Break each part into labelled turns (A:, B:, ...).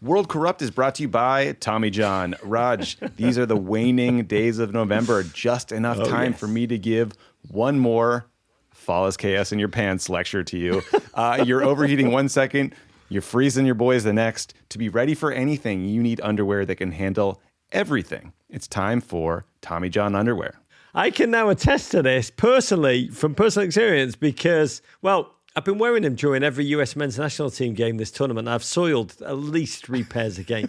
A: World Corrupt is brought to you by Tommy John. Raj, these are the waning days of November. Just enough time for me to give one more fall as KS in your pants lecture to you. You're overheating 1 second, you're freezing your boys the next. To be ready for anything, you need underwear that can handle everything. It's time for Tommy John underwear.
B: I can now attest to this personally, from personal experience, because, well, I've been wearing them during every US men's national team game this tournament. I've soiled at least 3 pairs a game.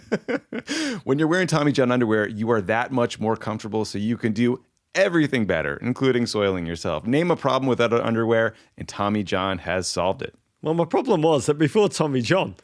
A: When you're wearing Tommy John underwear, you are that much more comfortable, so you can do everything better, including soiling yourself. Name a problem without underwear, and Tommy John has solved it.
B: Well, my problem was that before Tommy John,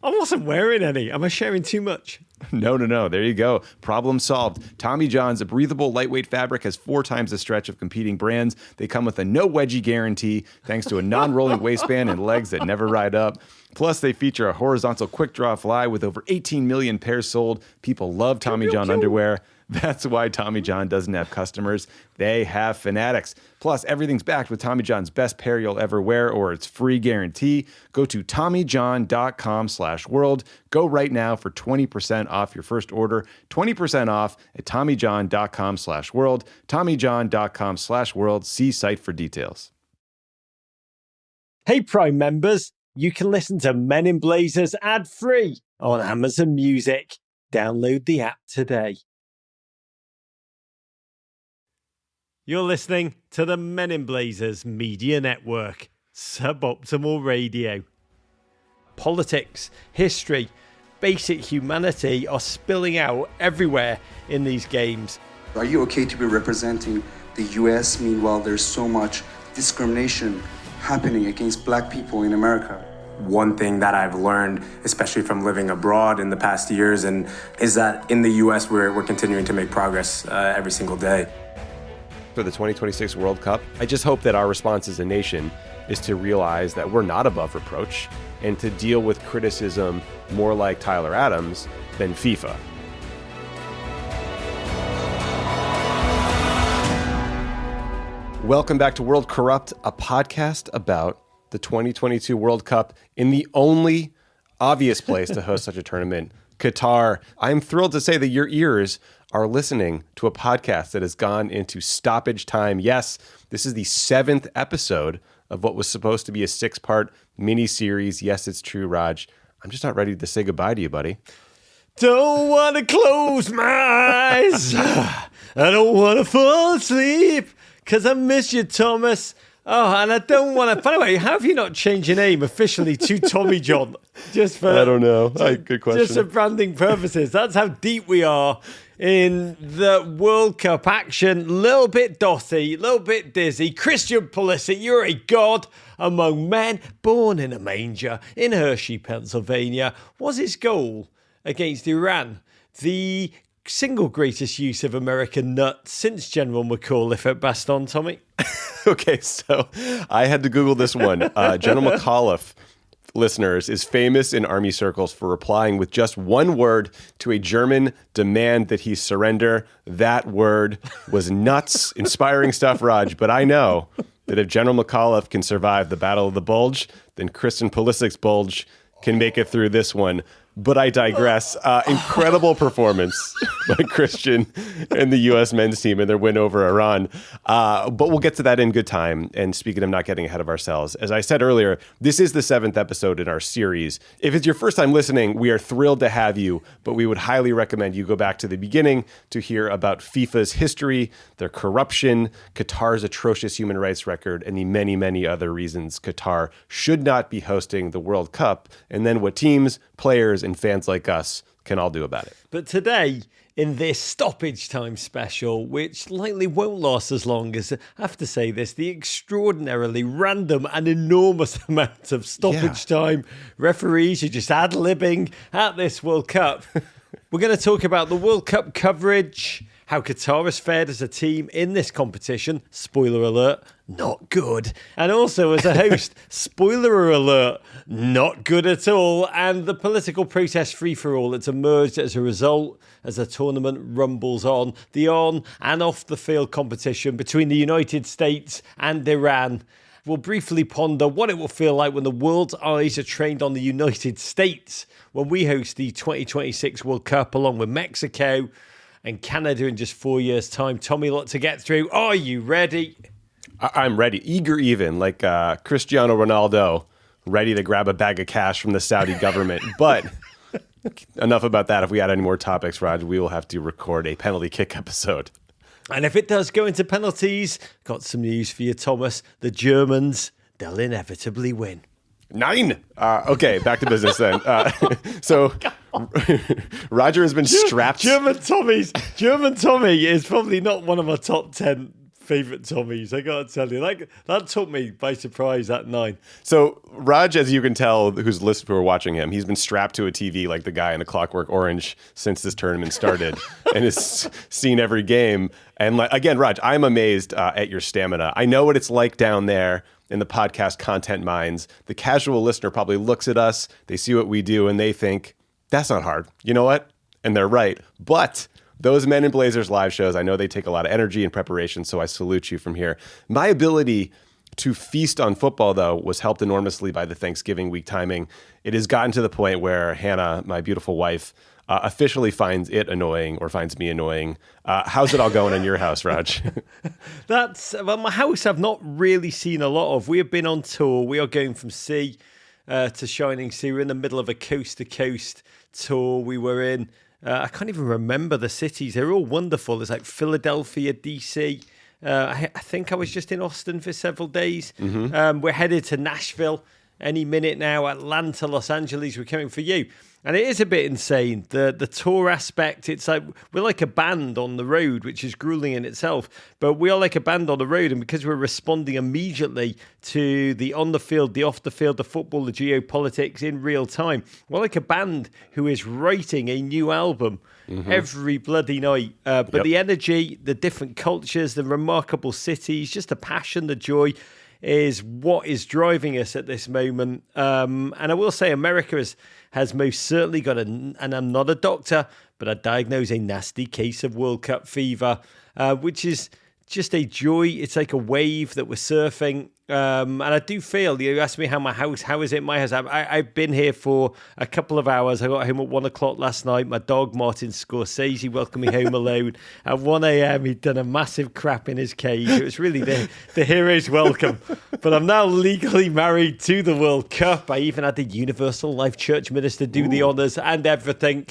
B: I wasn't wearing any. Am I sharing too much?
A: No. There you go. Problem solved. Tommy John's, a breathable, lightweight fabric, has 4 times the stretch of competing brands. They come with a no wedgie guarantee, thanks to a non-rolling waistband and legs that never ride up. Plus, they feature a horizontal quick-draw fly with over 18 million pairs sold. People love Tommy John underwear. That's why Tommy John doesn't have customers. They have fanatics. Plus, everything's backed with Tommy John's best pair you'll ever wear or its free guarantee. Go to TommyJohn.com/world. Go right now for 20% off your first order. 20% off at TommyJohn.com/world. TommyJohn.com/world. See site for details.
B: Hey, Prime members, you can listen to Men in Blazers ad-free on Amazon Music. Download the app today. You're listening to the Men in Blazers Media Network, Suboptimal Radio. Politics, history, basic humanity are spilling out everywhere in these games.
C: Are you okay to be representing the US? Meanwhile, there's so much discrimination happening against black people in America.
D: One thing that I've learned, especially from living abroad in the past years, is that in the US, we're continuing to make progress every single day.
E: For the 2026 World Cup, I just hope that our response as a nation is to realize that we're not above reproach and to deal with criticism more like Tyler Adams than FIFA. Welcome back to World Corrupt, a podcast about the 2022 World Cup in the only obvious place to host such a tournament, Qatar. I'm thrilled to say that your ears are listening to a podcast that has gone into stoppage time. Yes, this is the 7th episode of what was supposed to be a 6-part mini-series. Yes, it's true, Raj. I'm just not ready to say goodbye to you, buddy.
B: Don't want to close my eyes. I don't want to fall asleep because I miss you, Thomas. Oh, and I don't want to... By the way, how have you not changed your name officially to Tommy John? Just for...
E: I don't know. Good question.
B: Just for branding purposes. That's how deep we are in the World Cup action. Little bit dotty, little bit dizzy. Christian Pulisic, you're a god among men. Born in a manger in Hershey, Pennsylvania. Was his goal against Iran the single greatest use of American nut since General McAuliffe at Bastogne, Tommy?
E: Okay, so I had to Google this one. General McAuliffe, listeners, is famous in army circles for replying with just one word to a German demand that he surrender. That word was nuts. Inspiring stuff, Raj. But I know that if General McAuliffe can survive the Battle of the Bulge, then Christian Pulisic's bulge can make it through this one. But I digress. Incredible performance by Christian and the U.S. men's team in their win over Iran. But we'll get to that in good time. And speaking of not getting ahead of ourselves, as I said earlier, this is the 7th episode in our series. If it's your first time listening, we are thrilled to have you, but we would highly recommend you go back to the beginning to hear about FIFA's history, their corruption, Qatar's atrocious human rights record, and the many, many other reasons Qatar should not be hosting the World Cup, and then what teams, players, and fans like us can all do about it.
B: But today, in this stoppage time special, which likely won't last as long as, I have to say this, the extraordinarily random and enormous amount of stoppage time referees are just ad-libbing at this World Cup. We're going to talk about the World Cup coverage, how Qatar has fared as a team in this competition. Spoiler alert, not good. And also as a host, spoiler alert, not good at all. And the political protest free-for-all that's emerged as a result as the tournament rumbles on. The on and off the field competition between the United States and Iran. We'll briefly ponder what it will feel like when the world's eyes are trained on the United States when we host the 2026 World Cup along with Mexico and Canada in just 4 years' time. Tommy, a lot to get through. Are you ready?
E: I'm ready. Eager even, like Cristiano Ronaldo, ready to grab a bag of cash from the Saudi government. But enough about that. If we add any more topics, Raj, we will have to record a penalty kick episode.
B: And if it does go into penalties, got some news for you, Thomas. The Germans, they'll inevitably win.
E: 9. Okay, back to business then. So Roger has been strapped.
B: German Tommy is probably not one of my top 10 favourite Tommies. I got to tell you, that took me by surprise, that 9.
E: So Raj, as you can tell, who are watching him, he's been strapped to a TV like the guy in A Clockwork Orange since this tournament started and has seen every game. And again, Raj, I'm amazed at your stamina. I know what it's like down there in the podcast content mines. The casual listener probably looks at us, they see what we do, and they think, that's not hard. You know what? And they're right. But those Men in Blazers live shows, I know they take a lot of energy and preparation, so I salute you from here. My ability to feast on football, though, was helped enormously by the Thanksgiving week timing. It has gotten to the point where Hannah, my beautiful wife, officially finds it annoying or finds me annoying. How's it all going in your house, Raj?
B: My house I've not really seen a lot of. We have been on tour. We are going from sea to shining sea. We're in the middle of a coast-to-coast tour. We were in, I can't even remember the cities. They're all wonderful. There's like Philadelphia, DC. I think I was just in Austin for several days. Mm-hmm. We're headed to Nashville any minute now. Atlanta, Los Angeles, we're coming for you. And it is a bit insane. The tour aspect, it's like we're like a band on the road, which is grueling in itself. But we are like a band on the road, and because we're responding immediately to the on the field, the off the field, the football, the geopolitics in real time, we're like a band who is writing a new album every bloody night. But the energy, the different cultures, the remarkable cities, just the passion, the joy is what is driving us at this moment. And I will say America has most certainly got and I'm not a doctor, but I diagnose a nasty case of World Cup fever, which is just a joy. It's like a wave that we're surfing. And I do feel, you asked me how is it my house? I've been here for a couple of hours. I got home at 1 o'clock last night. My dog, Martin Scorsese, welcomed me home alone. At 1 a.m, he'd done a massive crap in his cage. It was really the hero's welcome. But I'm now legally married to the World Cup. I even had the Universal Life Church minister do the honours and everything.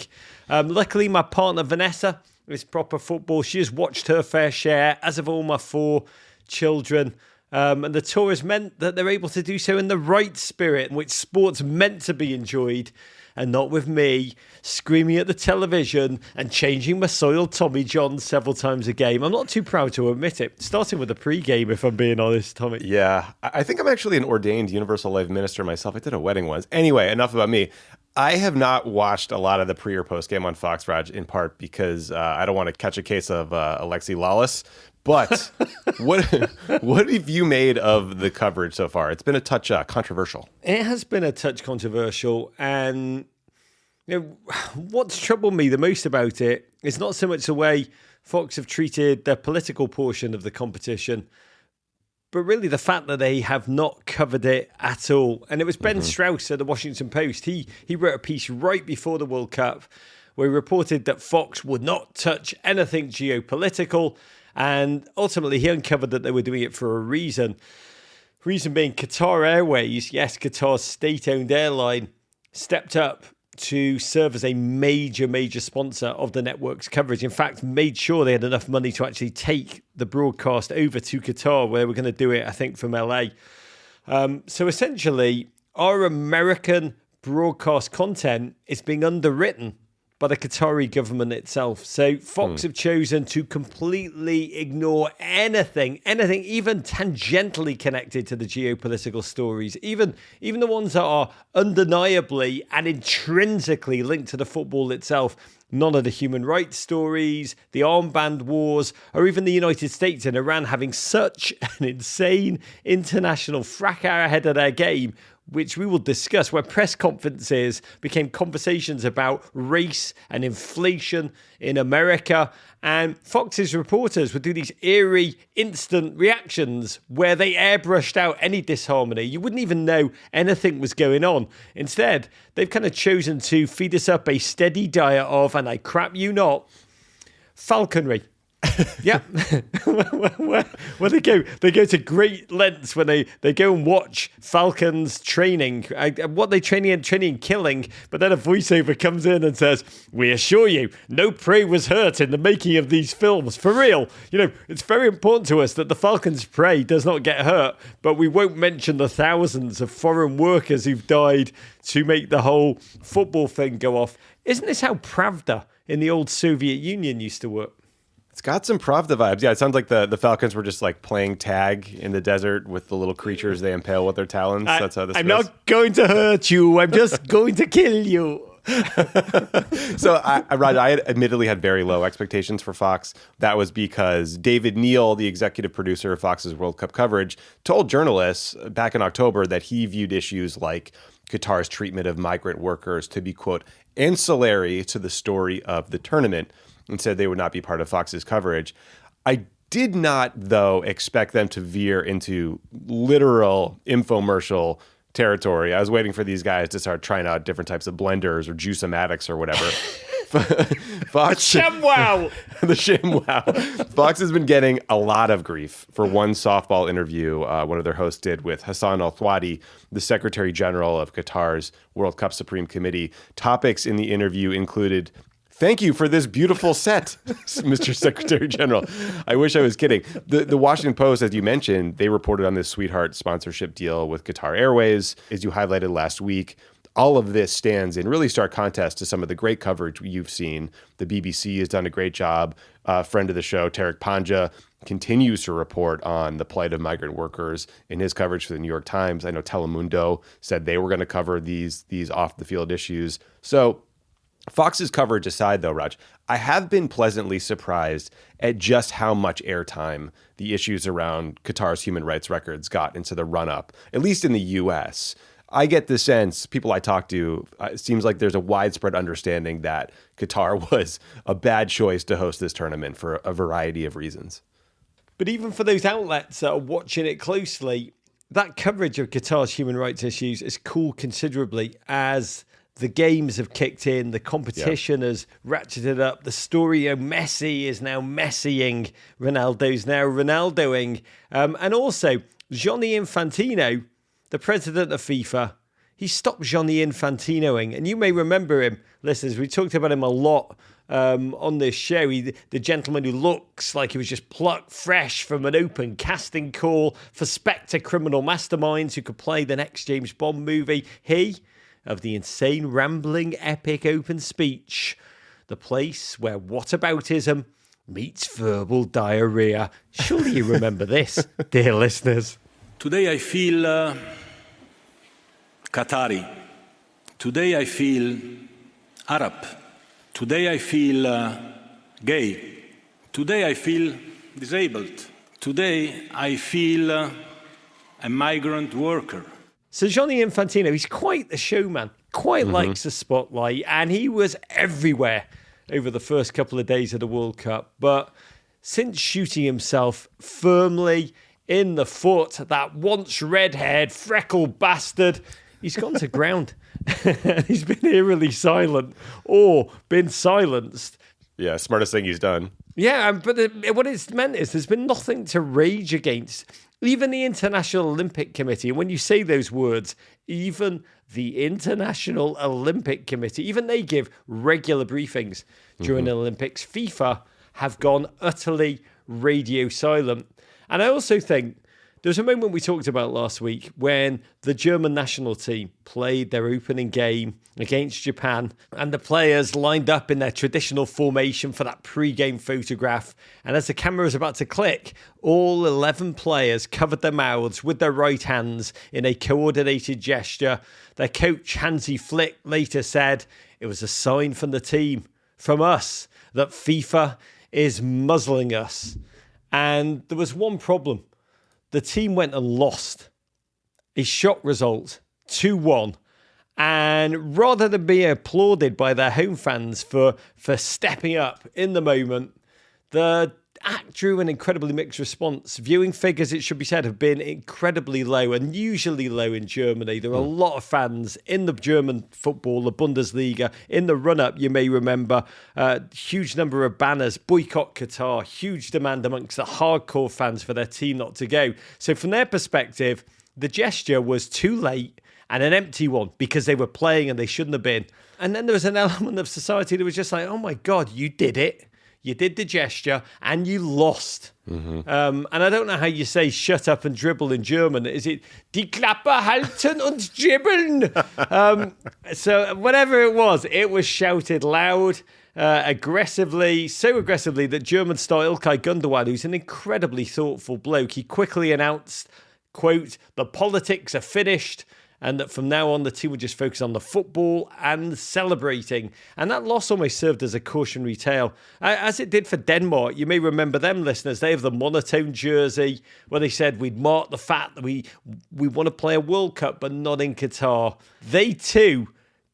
B: Luckily, my partner, Vanessa, is proper football. She has watched her fair share, as have all my 4 children. And the tour has meant that they're able to do so in the right spirit in which sport's meant to be enjoyed, and not with me screaming at the television and changing my soiled Tommy John several times a game. I'm not too proud to admit it, starting with the pre-game, if I'm being honest, Tommy.
E: Yeah, I think I'm actually an ordained Universal Life minister myself. I did a wedding once. Anyway, enough about me. I have not watched a lot of the pre or post game on Fox, Raj, in part because I don't want to catch a case of Alexi Lawless. But what have you made of the coverage so far? It's been a touch controversial.
B: It has been a touch controversial. And what's troubled me the most about it is not so much the way Fox have treated their political portion of the competition, but really the fact that they have not covered it at all. And it was Ben Strauss at the Washington Post. He wrote a piece right before the World Cup where he reported that Fox would not touch anything geopolitical. And ultimately, he uncovered that they were doing it for a reason. Reason being Qatar Airways, yes, Qatar's state-owned airline, stepped up to serve as a major sponsor of the network's coverage. In fact, made sure they had enough money to actually take the broadcast over to Qatar, where we're going to do it, I think, from LA. So essentially, our American broadcast content is being underwritten by the Qatari government itself. So Fox have chosen to completely ignore anything even tangentially connected to the geopolitical stories, even the ones that are undeniably and intrinsically linked to the football itself. None of the human rights stories, the armband wars, or even the United States and Iran having such an insane international fracas ahead of their game which we will discuss, where press conferences became conversations about race and inflation in America. And Fox's reporters would do these eerie, instant reactions where they airbrushed out any disharmony. You wouldn't even know anything was going on. Instead, they've kind of chosen to feed us up a steady diet of, and I crap you not, falconry. Yeah. Well, they go to great lengths when they go and watch falcons training. What they training and killing, but then a voiceover comes in and says, "We assure you, no prey was hurt in the making of these films." For real, it's very important to us that the falcon's prey does not get hurt, but we won't mention the thousands of foreign workers who've died to make the whole football thing go off. Isn't this how Pravda in the old Soviet Union used to work?
E: It's got some Pravda vibes. Yeah, it sounds like the Falcons were just like playing tag in the desert with the little creatures they impale with their talons. That's how this
B: I'm
E: goes.
B: not going to hurt you. I'm just going to kill you.
E: So, Rod, I had admittedly had very low expectations for Fox. That was because David Neal, the executive producer of Fox's World Cup coverage, told journalists back in October that he viewed issues like Qatar's treatment of migrant workers to be, quote, ancillary to the story of the tournament, and said they would not be part of Fox's coverage. I did not, though, expect them to veer into literal infomercial territory. I was waiting for these guys to start trying out different types of blenders or juice-o-matics or whatever. Fox,
B: ShamWow!
E: The ShamWow. Fox has been getting a lot of grief for one softball interview one of their hosts did with Hassan Al-Thwadi, the Secretary General of Qatar's World Cup Supreme Committee. Topics in the interview included, "Thank you for this beautiful set, Mr. Secretary General." I wish I was kidding. The Washington Post, as you mentioned, they reported on this sweetheart sponsorship deal with Qatar Airways. As you highlighted last week, all of this stands in really stark contrast to some of the great coverage you've seen. The BBC has done a great job. A friend of the show, Tariq Panja, continues to report on the plight of migrant workers in his coverage for the New York Times. I know Telemundo said they were going to cover these off-the-field issues. So Fox's coverage aside, though, Raj, I have been pleasantly surprised at just how much airtime the issues around Qatar's human rights records got into the run-up, at least in the U.S. I get the sense, people I talk to, it seems like there's a widespread understanding that Qatar was a bad choice to host this tournament for a variety of reasons.
B: But even for those outlets that are watching it closely, that coverage of Qatar's human rights issues has cooled considerably as the games have kicked in, the competition has ratcheted up, the story of Messi is now Messiing, Ronaldo's now Ronaldoing, and also Gianni Infantino, the president of FIFA, he stopped Gianni Infantinoing, and you may remember him, listeners, we talked about him a lot on this show. The gentleman who looks like he was just plucked fresh from an open casting call for Spectre criminal masterminds who could play the next James Bond movie. He, of the insane, rambling, epic open speech, the place where whataboutism meets verbal diarrhea. Surely you remember this, dear listeners.
F: Today I feel Qatari. Today I feel Arab. Today I feel gay. Today I feel disabled. Today I feel a migrant worker.
B: So Gianni Infantino, he's quite the showman, quite likes the spotlight, and he was everywhere over the first couple of days of the World Cup. But since shooting himself firmly in the foot, that once red-haired, freckled bastard, he's gone to ground. He's been eerily silent or been silenced.
E: Yeah, smartest thing he's done.
B: Yeah, but what it's meant is there's been nothing to rage against. Even the International Olympic Committee, and when you say those words, even the International Olympic Committee, even they give regular briefings during the Olympics. FIFA have gone utterly radio silent. And I also think there's a moment we talked about last week when the German national team played their opening game against Japan and the players lined up in their traditional formation for that pre-game photograph. And as the camera was about to click, all 11 players covered their mouths with their right hands in a coordinated gesture. Their coach, Hansi Flick, later said it was a sign from the team, from us, that FIFA is muzzling us. And there was one problem. The team went and lost a shot result 2-1. And rather than being applauded by their home fans for stepping up in the moment, the act drew an incredibly mixed response. Viewing figures, it should be said, have been incredibly low, unusually low in Germany. There are a lot of fans in the German football, the Bundesliga. In the run-up, you may remember, huge number of banners, boycott Qatar, huge demand amongst the hardcore fans for their team not to go. So from their perspective, the gesture was too late and an empty one because they were playing and they shouldn't have been. And then there was an element of society that was just like, oh my God, you did it. You did the gesture and you lost. And I don't know how you say shut up and dribble in German. Is it die Klappe halten und dribbeln? So whatever it was shouted loud, aggressively, so aggressively that German star Ilkay Gundogan, who's an incredibly thoughtful bloke, he quickly announced, quote, the politics are finished, and that from now on, the team would just focus on the football and celebrating. And that loss almost served as a cautionary tale, as it did for Denmark. You may remember them, listeners. They have the monotone jersey where they said we'd mark the fact that we want to play a World Cup, but not in Qatar. They too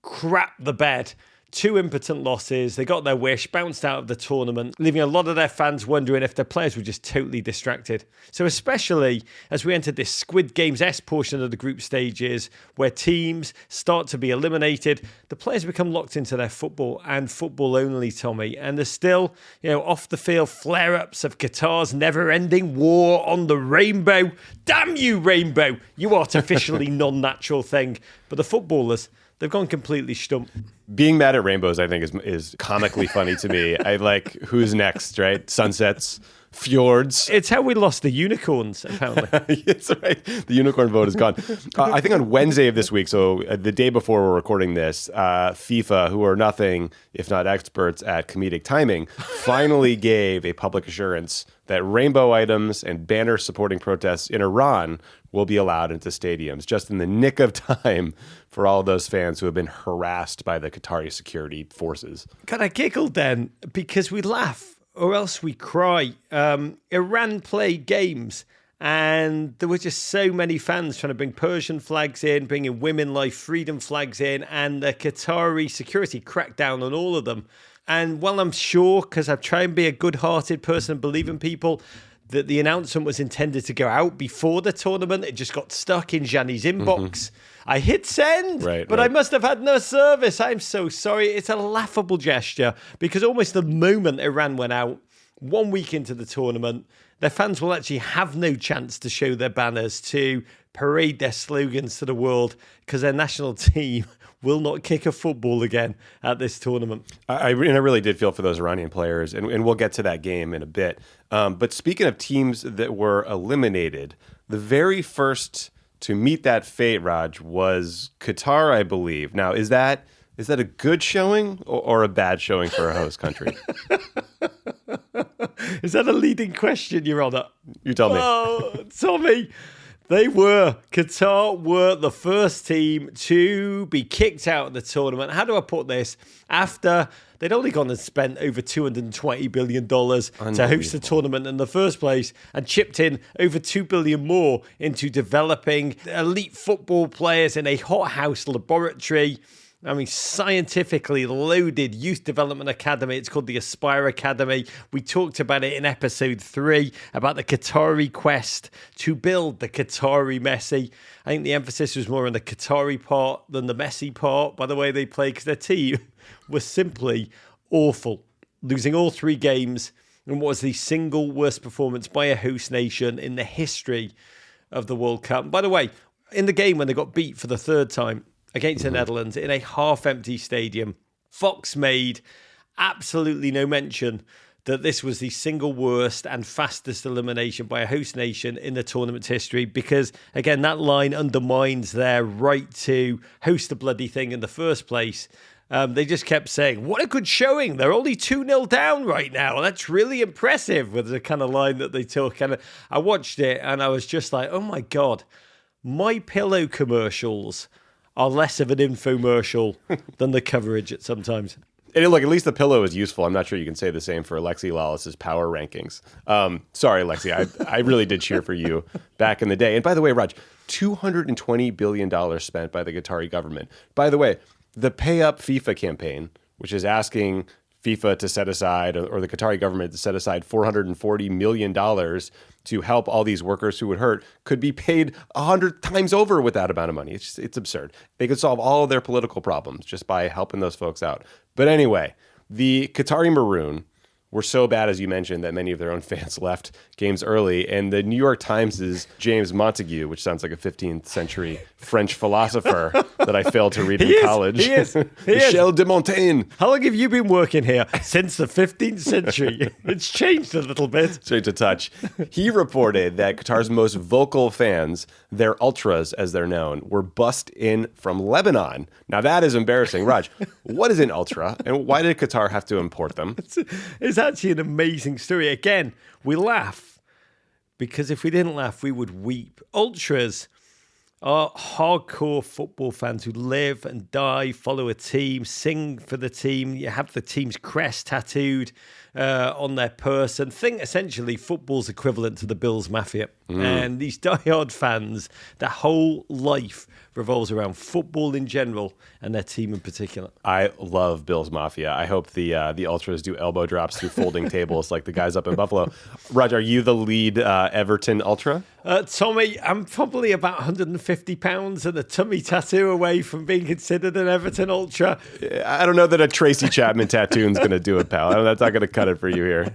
B: crapped the bed. 2 impotent losses. They got their wish, bounced out of the tournament, leaving a lot of their fans wondering if their players were just totally distracted. So especially as we entered this Squid Games-esque portion of the group stages where teams start to be eliminated, the players become locked into their football and football only, Tommy. And there's still, off the field flare-ups of Qatar's never-ending war on the rainbow. Damn you, rainbow, you artificially non-natural thing. But the footballers, they've gone completely stump.
E: Being mad at rainbows, I think, is comically funny to me. I like who's next, right? Sunsets, fjords.
B: It's how we lost the unicorns, apparently.
E: That's right. The unicorn vote is gone. I think on Wednesday of this week, so the day before we're recording this, FIFA, who are nothing if not experts at comedic timing, finally gave a public assurance that rainbow items and banners supporting protests in Iran will be allowed into stadiums, just in the nick of time for all of those fans who have been harassed by the Qatari security forces.
B: God, I giggled then because we laugh or else we cry. Iran played games and there were just so many fans trying to bring Persian flags in, bringing women life freedom flags in, and the Qatari security cracked down on all of them. And while I'm sure, because I've tried and be a good-hearted person and believe in people, that the announcement was intended to go out before the tournament, it just got stuck in Gianni's inbox. I hit send, but I must have had no service. I'm so sorry. It's a laughable gesture because almost the moment Iran went out, 1 week into the tournament, their fans will actually have no chance to show their banners, to parade their slogans to the world because their national team will not kick a football again at this tournament.
E: I really did feel for those Iranian players, and we'll get to that game in a bit. But speaking of teams that were eliminated, the very first to meet that fate, Raj, was Qatar, I believe. Now, is that a good showing or a bad showing for a host country?
B: Is that a leading question, Your Honour?
E: You tell me.
B: Oh, Tommy. Qatar were the first team to be kicked out of the tournament. How do I put this? After they'd only gone and spent over $220 billion to host the tournament in the first place and chipped in over $2 billion more into developing elite football players in a hothouse laboratory. I mean, scientifically loaded youth development academy. It's called the Aspire Academy. We talked about it in episode 3 about the Qatari quest to build the Qatari Messi. I think the emphasis was more on the Qatari part than the Messi part, by the way they played, because their team was simply awful, losing all 3 games in what was the single worst performance by a host nation in the history of the World Cup. And by the way, in the game when they got beat for the 3rd time, against the Netherlands in a half-empty stadium, Fox made absolutely no mention that this was the single worst and fastest elimination by a host nation in the tournament's history because, again, that line undermines their right to host the bloody thing in the first place. They just kept saying, what a good showing. They're only 2-0 down right now. That's really impressive, was the kind of line that they took. And I watched it and I was just like, oh my God, My Pillow commercials are less of an infomercial than the coverage at sometimes.
E: And look, at least the pillow is useful. I'm not sure you can say the same for Alexi Lawless's power rankings. Sorry, Alexi. I really did cheer for you back in the day. And by the way, Raj, $220 billion spent by the Qatari government. By the way, the Pay Up FIFA campaign, which is asking FIFA to set aside, or the Qatari government to set aside $440 million to help all these workers who would hurt, could be paid 100 times over with that amount of money. It's absurd. They could solve all of their political problems just by helping those folks out. But anyway, the Qatari Maroon were so bad, as you mentioned, that many of their own fans left games early. And the New York Times' James Montague, which sounds like a 15th century French philosopher that I failed to read in college.
B: He is.
E: Michel de Montaigne.
B: How long have you been working here? Since the 15th century. It's changed a little bit.
E: Straight to touch. He reported that Qatar's most vocal fans, their ultras as they're known, were bussed in from Lebanon. Now that is embarrassing. Raj, what is an ultra and why did Qatar have to import them?
B: It's actually an amazing story. Again, we laugh because if we didn't laugh, we would weep. Ultras are hardcore football fans who live and die, follow a team, sing for the team. You have the team's crest tattooed on their person. Think essentially football's equivalent to the Bills Mafia. And these diehard fans, their whole life revolves around football in general and their team in particular.
E: I love Bills Mafia. I hope the Ultras do elbow drops through folding tables like the guys up in Buffalo. Raj, are you the lead Everton Ultra?
B: Tommy, I'm probably about 150 pounds and a tummy tattoo away from being considered an Everton Ultra.
E: I don't know that a Tracy Chapman tattoo is going to do it, pal. That's not going to cut it for you here.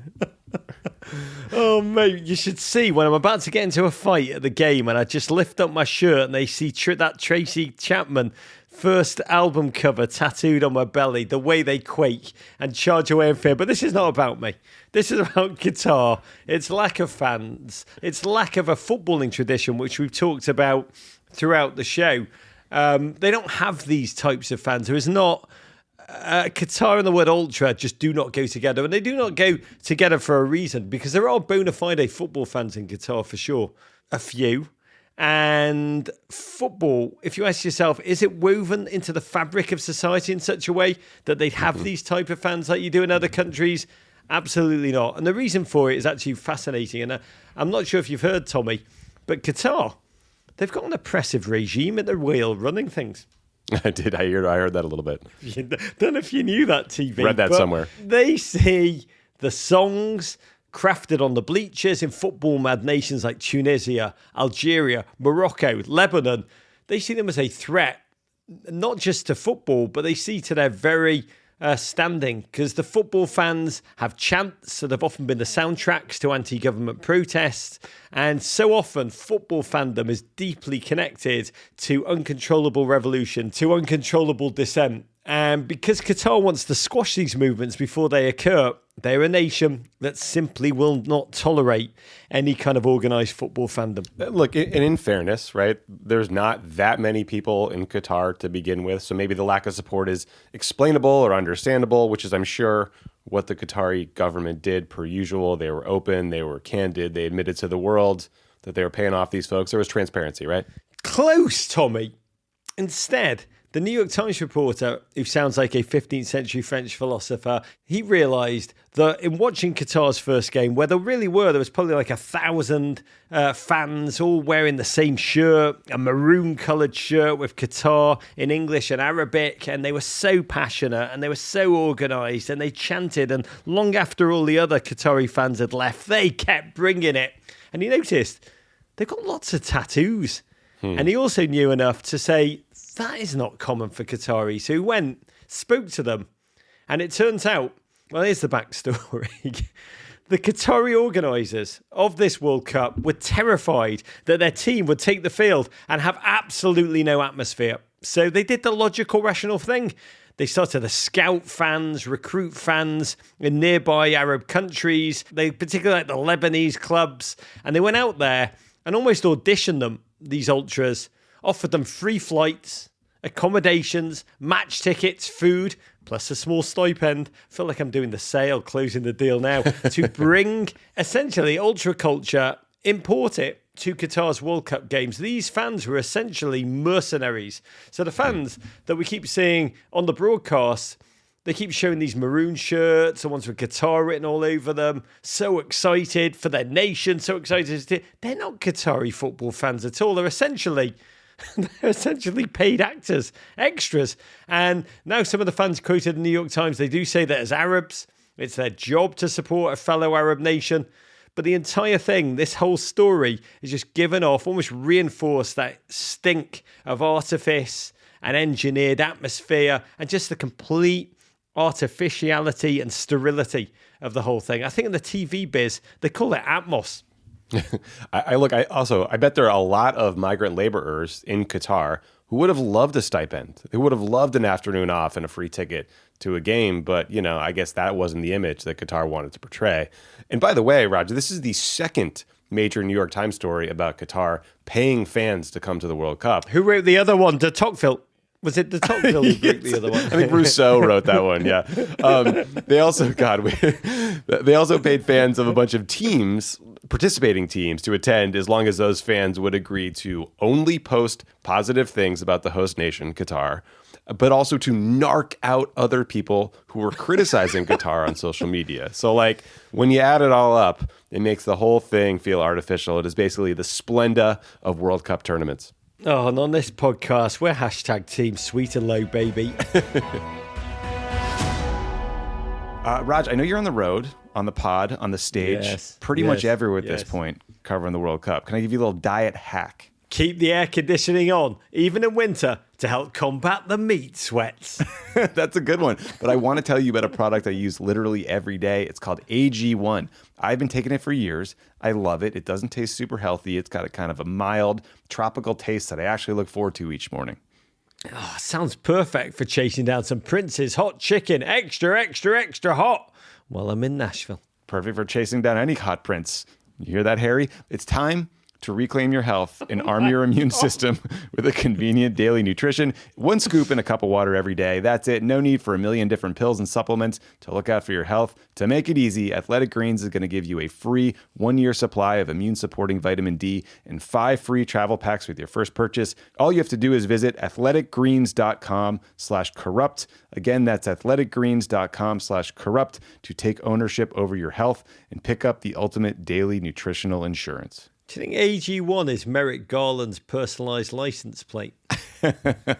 B: Oh, mate, you should see when I'm about to get into a fight at the game and I just lift up my shirt and they see that Tracy Chapman first album cover tattooed on my belly, the way they quake and charge away in fear. But this is not about me. This is about Qatar. It's lack of fans. It's lack of a footballing tradition, which we've talked about throughout the show. They don't have these types of fans. There is not... Qatar and the word ultra just do not go together, and they do not go together for a reason, because there are bona fide football fans in Qatar for sure, a few. And football, if you ask yourself, is it woven into the fabric of society in such a way that they'd have these type of fans like you do in other countries? Absolutely not. And the reason for it is actually fascinating. And I'm not sure if you've heard, Tommy, but Qatar, they've got an oppressive regime at the wheel running things.
E: I did. I heard that a little bit.
B: Don't know if you knew that, TV.
E: Read that somewhere.
B: They see the songs crafted on the bleachers in football-mad nations like Tunisia, Algeria, Morocco, Lebanon. They see them as a threat, not just to football, but they see to their very standing, because the football fans have chants that have often been the soundtracks to anti-government protests, and so often football fandom is deeply connected to uncontrollable revolution, to uncontrollable dissent. And because Qatar wants to squash these movements before they occur, they're a nation that simply will not tolerate any kind of organised football fandom.
E: Look, and in fairness, right, there's not that many people in Qatar to begin with, so maybe the lack of support is explainable or understandable, which is, I'm sure, what the Qatari government did per usual. They were open, they were candid, they admitted to the world that they were paying off these folks. There was transparency, right?
B: Close, Tommy. Instead, the New York Times reporter, who sounds like a 15th century French philosopher, he realised that in watching Qatar's first game, where there was probably like 1,000 fans all wearing the same shirt, a maroon-coloured shirt with Qatar in English and Arabic, and they were so passionate and they were so organised and they chanted, and long after all the other Qatari fans had left, they kept bringing it. And he noticed they've got lots of tattoos. And he also knew enough to say, that is not common for Qataris. So he went, spoke to them, and it turns out, well, here's the backstory. The Qatari organisers of this World Cup were terrified that their team would take the field and have absolutely no atmosphere. So they did the logical, rational thing. They started to scout fans, recruit fans in nearby Arab countries. They particularly like the Lebanese clubs. And they went out there and almost auditioned them, these ultras, offered them free flights, accommodations, match tickets, food, plus a small stipend. I feel like I'm doing the sale, closing the deal now, to bring essentially ultra culture, import it to Qatar's World Cup games. These fans were essentially mercenaries. So the fans that we keep seeing on the broadcast, They keep showing these maroon shirts, the ones with Qatar written all over them. So excited for their nation, so excited. They're not Qatari football fans at all. They're essentially paid actors, extras. And now some of the fans quoted in the New York Times, they do say that as Arabs, it's their job to support a fellow Arab nation. But the entire thing, this whole story, is just given off, almost reinforced that stink of artifice and engineered atmosphere and just the complete artificiality and sterility of the whole thing. I think in the TV biz, they call it Atmos.
E: I bet there are a lot of migrant laborers in Qatar who would have loved a stipend. They would have loved an afternoon off and a free ticket to a game. But, I guess that wasn't the image that Qatar wanted to portray. And by the way, Roger, this is the second major New York Times story about Qatar paying fans to come to the World Cup.
B: Who wrote the other one? De Tocqueville. Was it de Tocqueville who wrote the other one?
E: I think Rousseau wrote that one, yeah. They also paid fans of a bunch of teams, participating teams, to attend as long as those fans would agree to only post positive things about the host nation, Qatar, but also to narc out other people who were criticizing Qatar on social media. So, when you add it all up, it makes the whole thing feel artificial. It is basically the Splenda of World Cup tournaments.
B: Oh, and on this podcast, we're hashtag Team Sweet and Low, baby.
A: Raj, I know you're on the road, on the pod, on the stage, pretty much everywhere at this point, covering the World Cup. Can I give you a little diet hack?
B: Keep the air conditioning on, even in winter, to help combat the meat sweats.
A: That's a good one. But I want to tell you about a product I use literally every day. It's called AG1. I've been taking it for years. I love it. It doesn't taste super healthy. It's got a kind of a mild, tropical taste that I actually look forward to each morning.
B: Oh, sounds perfect for chasing down some Prince's hot chicken, extra, extra, extra hot, while I'm in Nashville.
A: Perfect for chasing down any hot prince. You hear that, Harry? It's time to reclaim your health and arm your immune system with a convenient daily nutrition. 1 scoop in a cup of water every day. That's it. No need for a million different pills and supplements to look out for your health. To make it easy, Athletic Greens is going to give you a free 1-year supply of immune-supporting vitamin D and 5 free travel packs with your first purchase. All you have to do is visit athleticgreens.com/corrupt. Again, that's athleticgreens.com/corrupt to take ownership over your health and pick up the ultimate daily nutritional insurance.
B: Do you think AG1 is Merrick Garland's personalised license plate? Are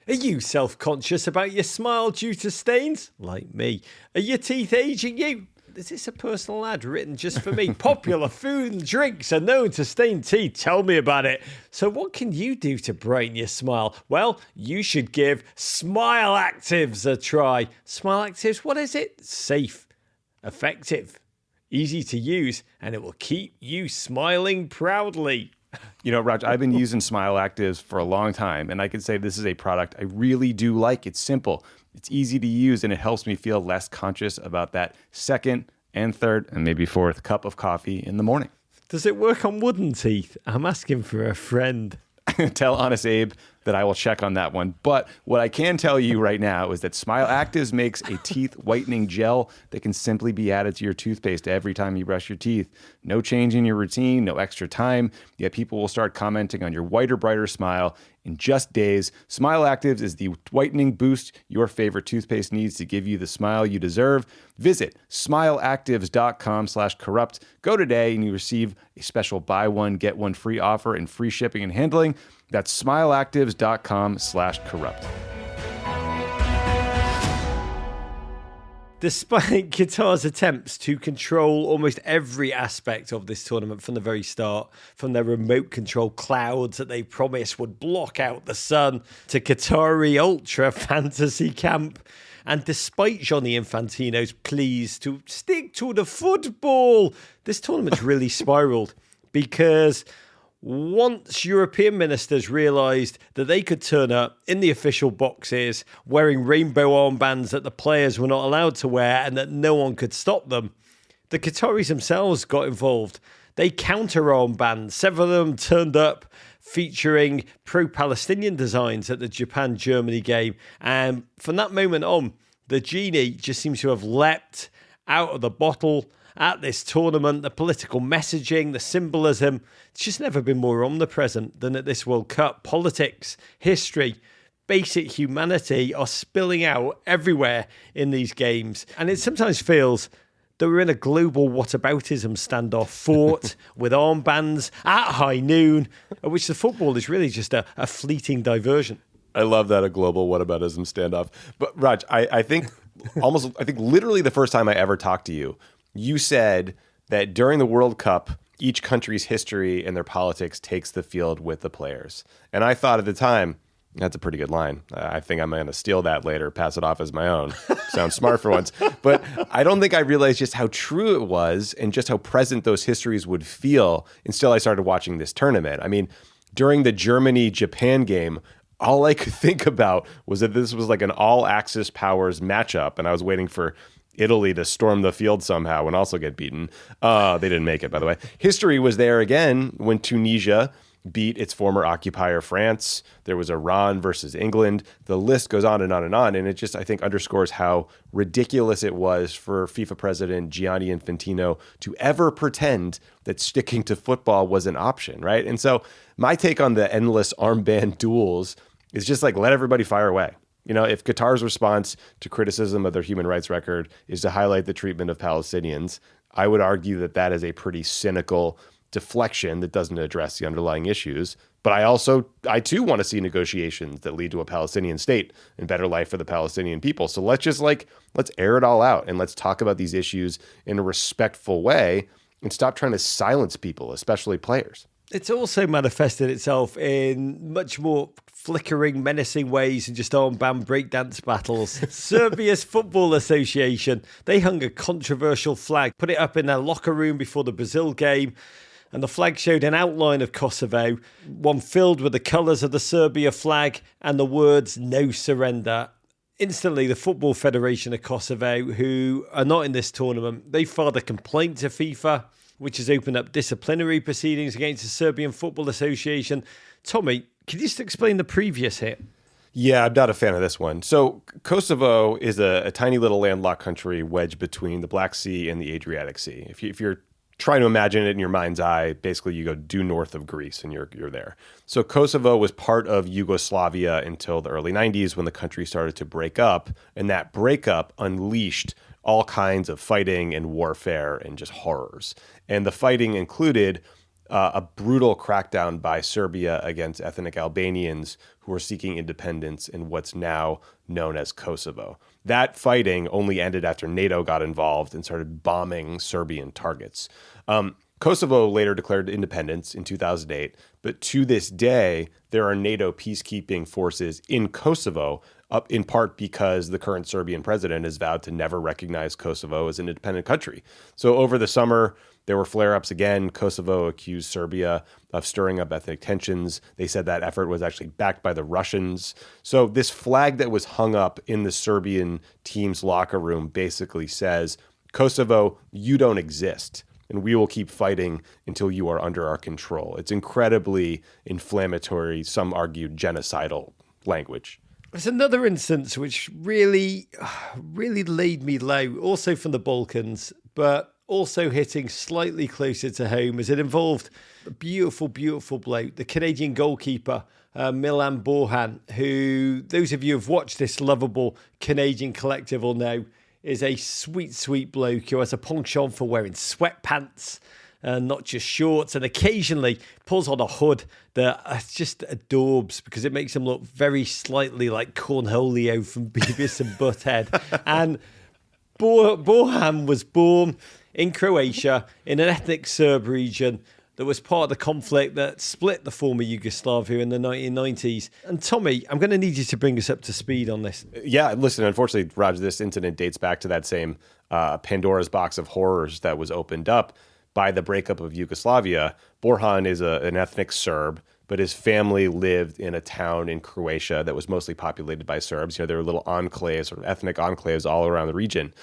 B: you self-conscious about your smile due to stains? Like me. Are your teeth aging you? Is this a personal ad written just for me? Popular food and drinks are known to stain teeth. Tell me about it. So what can you do to brighten your smile? Well, you should give Smile Actives a try. Smile Actives, what is it? Safe, effective, easy to use, and it will keep you smiling proudly.
A: Raj, I've been using Smile Actives for a long time, and I can say this is a product I really do like. It's simple, it's easy to use, and it helps me feel less conscious about that second and third and maybe fourth cup of coffee in the morning.
B: Does it work on wooden teeth? I'm asking for a friend.
A: Tell Honest Abe that I will check on that one. But what I can tell you right now is that Smile Actives makes a teeth whitening gel that can simply be added to your toothpaste every time you brush your teeth. No change in your routine, no extra time, yet people will start commenting on your whiter, brighter smile in just days. Smile Actives is the whitening boost your favorite toothpaste needs to give you the smile you deserve. Visit smileactives.com/corrupt. Go today and you receive a special buy one, get one free offer and free shipping and handling. That's smileactives.com/corrupt.
B: Despite Qatar's attempts to control almost every aspect of this tournament from the very start, from their remote control clouds that they promised would block out the sun, to Qatari ultra fantasy camp, and despite Gianni Infantino's pleas to stick to the football, this tournament's really spiraled because once European ministers realised that they could turn up in the official boxes wearing rainbow armbands that the players were not allowed to wear and that no one could stop them, the Qataris themselves got involved. They counter armbands. Several of them turned up featuring pro-Palestinian designs at the Japan-Germany game. And from that moment on, the genie just seems to have leapt out of the bottle at this tournament. The political messaging, the symbolism, it's just never been more omnipresent than at this World Cup. Politics, history, basic humanity are spilling out everywhere in these games. And it sometimes feels that we're in a global whataboutism standoff fought with armbands at high noon, at which the football is really just a fleeting diversion.
E: I love that, a global whataboutism standoff. But Raj, I think literally the first time I ever talked to you, you said that during the World Cup, each country's history and their politics takes the field with the players. And I thought at the time, that's a pretty good line. I think I'm going to steal that later, pass it off as my own. Sounds smart for once. But I don't think I realized just how true it was and just how present those histories would feel until I started watching this tournament. I mean, during the Germany-Japan game, all I could think about was that this was like an all-Axis powers matchup, and I was waiting for Italy to storm the field somehow and also get beaten. They didn't make it, by the way. History was there again when Tunisia beat its former occupier France. There was Iran versus England. The list goes on and on and on. And it just, I think, underscores how ridiculous it was for FIFA president Gianni Infantino to ever pretend that sticking to football was an option, right? And so my take on the endless armband duels is just like, let everybody fire away. You know, if Qatar's response to criticism of their human rights record is to highlight the treatment of Palestinians, I would argue that that is a pretty cynical deflection that doesn't address the underlying issues. But I too want to see negotiations that lead to a Palestinian state and better life for the Palestinian people. So let's air it all out and let's talk about these issues in a respectful way and stop trying to silence people, especially players.
B: It's also manifested itself in much more flickering, menacing ways than just armband breakdance battles. Serbia's Football Association, they hung a controversial flag, put it up in their locker room before the Brazil game, and the flag showed an outline of Kosovo, one filled with the colours of the Serbia flag and the words "No Surrender." Instantly, the Football Federation of Kosovo, who are not in this tournament, they filed a complaint to FIFA, which has opened up disciplinary proceedings against the Serbian Football Association. Tommy, can you just explain the previous hit?
E: Yeah, I'm not a fan of this one. So Kosovo is a tiny little landlocked country wedged between the Black Sea and the Adriatic Sea. If you're trying to imagine it in your mind's eye, basically you go due north of Greece and you're there. So Kosovo was part of Yugoslavia until the early 90s when the country started to break up, and that breakup unleashed all kinds of fighting and warfare and just horrors. And the fighting included a brutal crackdown by Serbia against ethnic Albanians who were seeking independence in what's now known as Kosovo. That fighting only ended after NATO got involved and started bombing Serbian targets. Kosovo later declared independence in 2008, but to this day, there are NATO peacekeeping forces in Kosovo, up in part because the current Serbian president has vowed to never recognize Kosovo as an independent country. So over the summer, there were flare-ups again. Kosovo accused Serbia of stirring up ethnic tensions. They said that effort was actually backed by the Russians. So this flag that was hung up in the Serbian team's locker room basically says, Kosovo, you don't exist, and we will keep fighting until you are under our control. It's incredibly inflammatory, some argued genocidal language.
B: There's another instance which really laid me low, also from the Balkans, but also hitting slightly closer to home, as it involved a beautiful, beautiful bloke, the Canadian goalkeeper, Milan Borjan, who those of you who have watched this lovable Canadian collective will know is a sweet, sweet bloke who has a penchant for wearing sweatpants and not just shorts, and occasionally pulls on a hood that just adorbs because it makes him look very slightly like Cornholio from Beavis and Butthead. And Borjan was born in Croatia, in an ethnic Serb region that was part of the conflict that split the former Yugoslavia in the 1990s. And Tommy, I'm going to need you to bring us up to speed on this.
E: Yeah, listen, unfortunately, Raj, this incident dates back to that same Pandora's box of horrors that was opened up by the breakup of Yugoslavia. Borjan is an ethnic Serb, but his family lived in a town in Croatia that was mostly populated by Serbs. You know, there were little enclaves, sort of ethnic enclaves all around the region.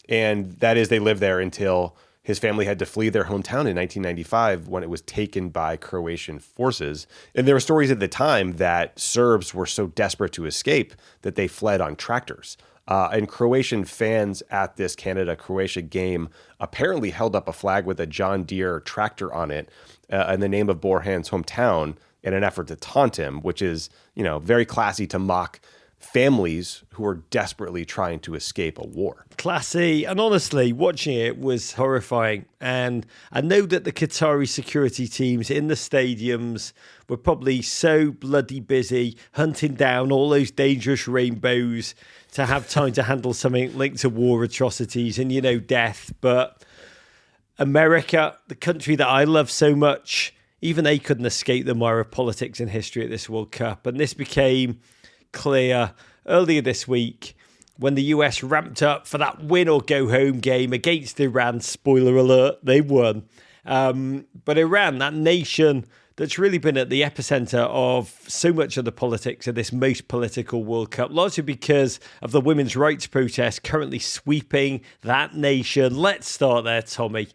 E: And that is, they lived there until his family had to flee their hometown in 1995 when it was taken by Croatian forces. And there were stories at the time that Serbs were so desperate to escape that they fled on tractors. And Croatian fans at this Canada-Croatia game apparently held up a flag with a John Deere tractor on it in the name of Borjan's hometown in an effort to taunt him, which is, very classy to mock families who are desperately trying to escape a war.
B: Classy. And honestly, watching it was horrifying. And I know that the Qatari security teams in the stadiums were probably so bloody busy hunting down all those dangerous rainbows to have time to handle something linked to war atrocities and, death. But America, the country that I love so much, even they couldn't escape the mire of politics and history at this World Cup. And this became clear earlier this week when the US ramped up for that win or go home game against Iran. Spoiler alert, they won. But Iran, that nation that's really been at the epicenter of so much of the politics of this most political World Cup, largely because of the women's rights protests currently sweeping that nation. Let's start there, Tommy.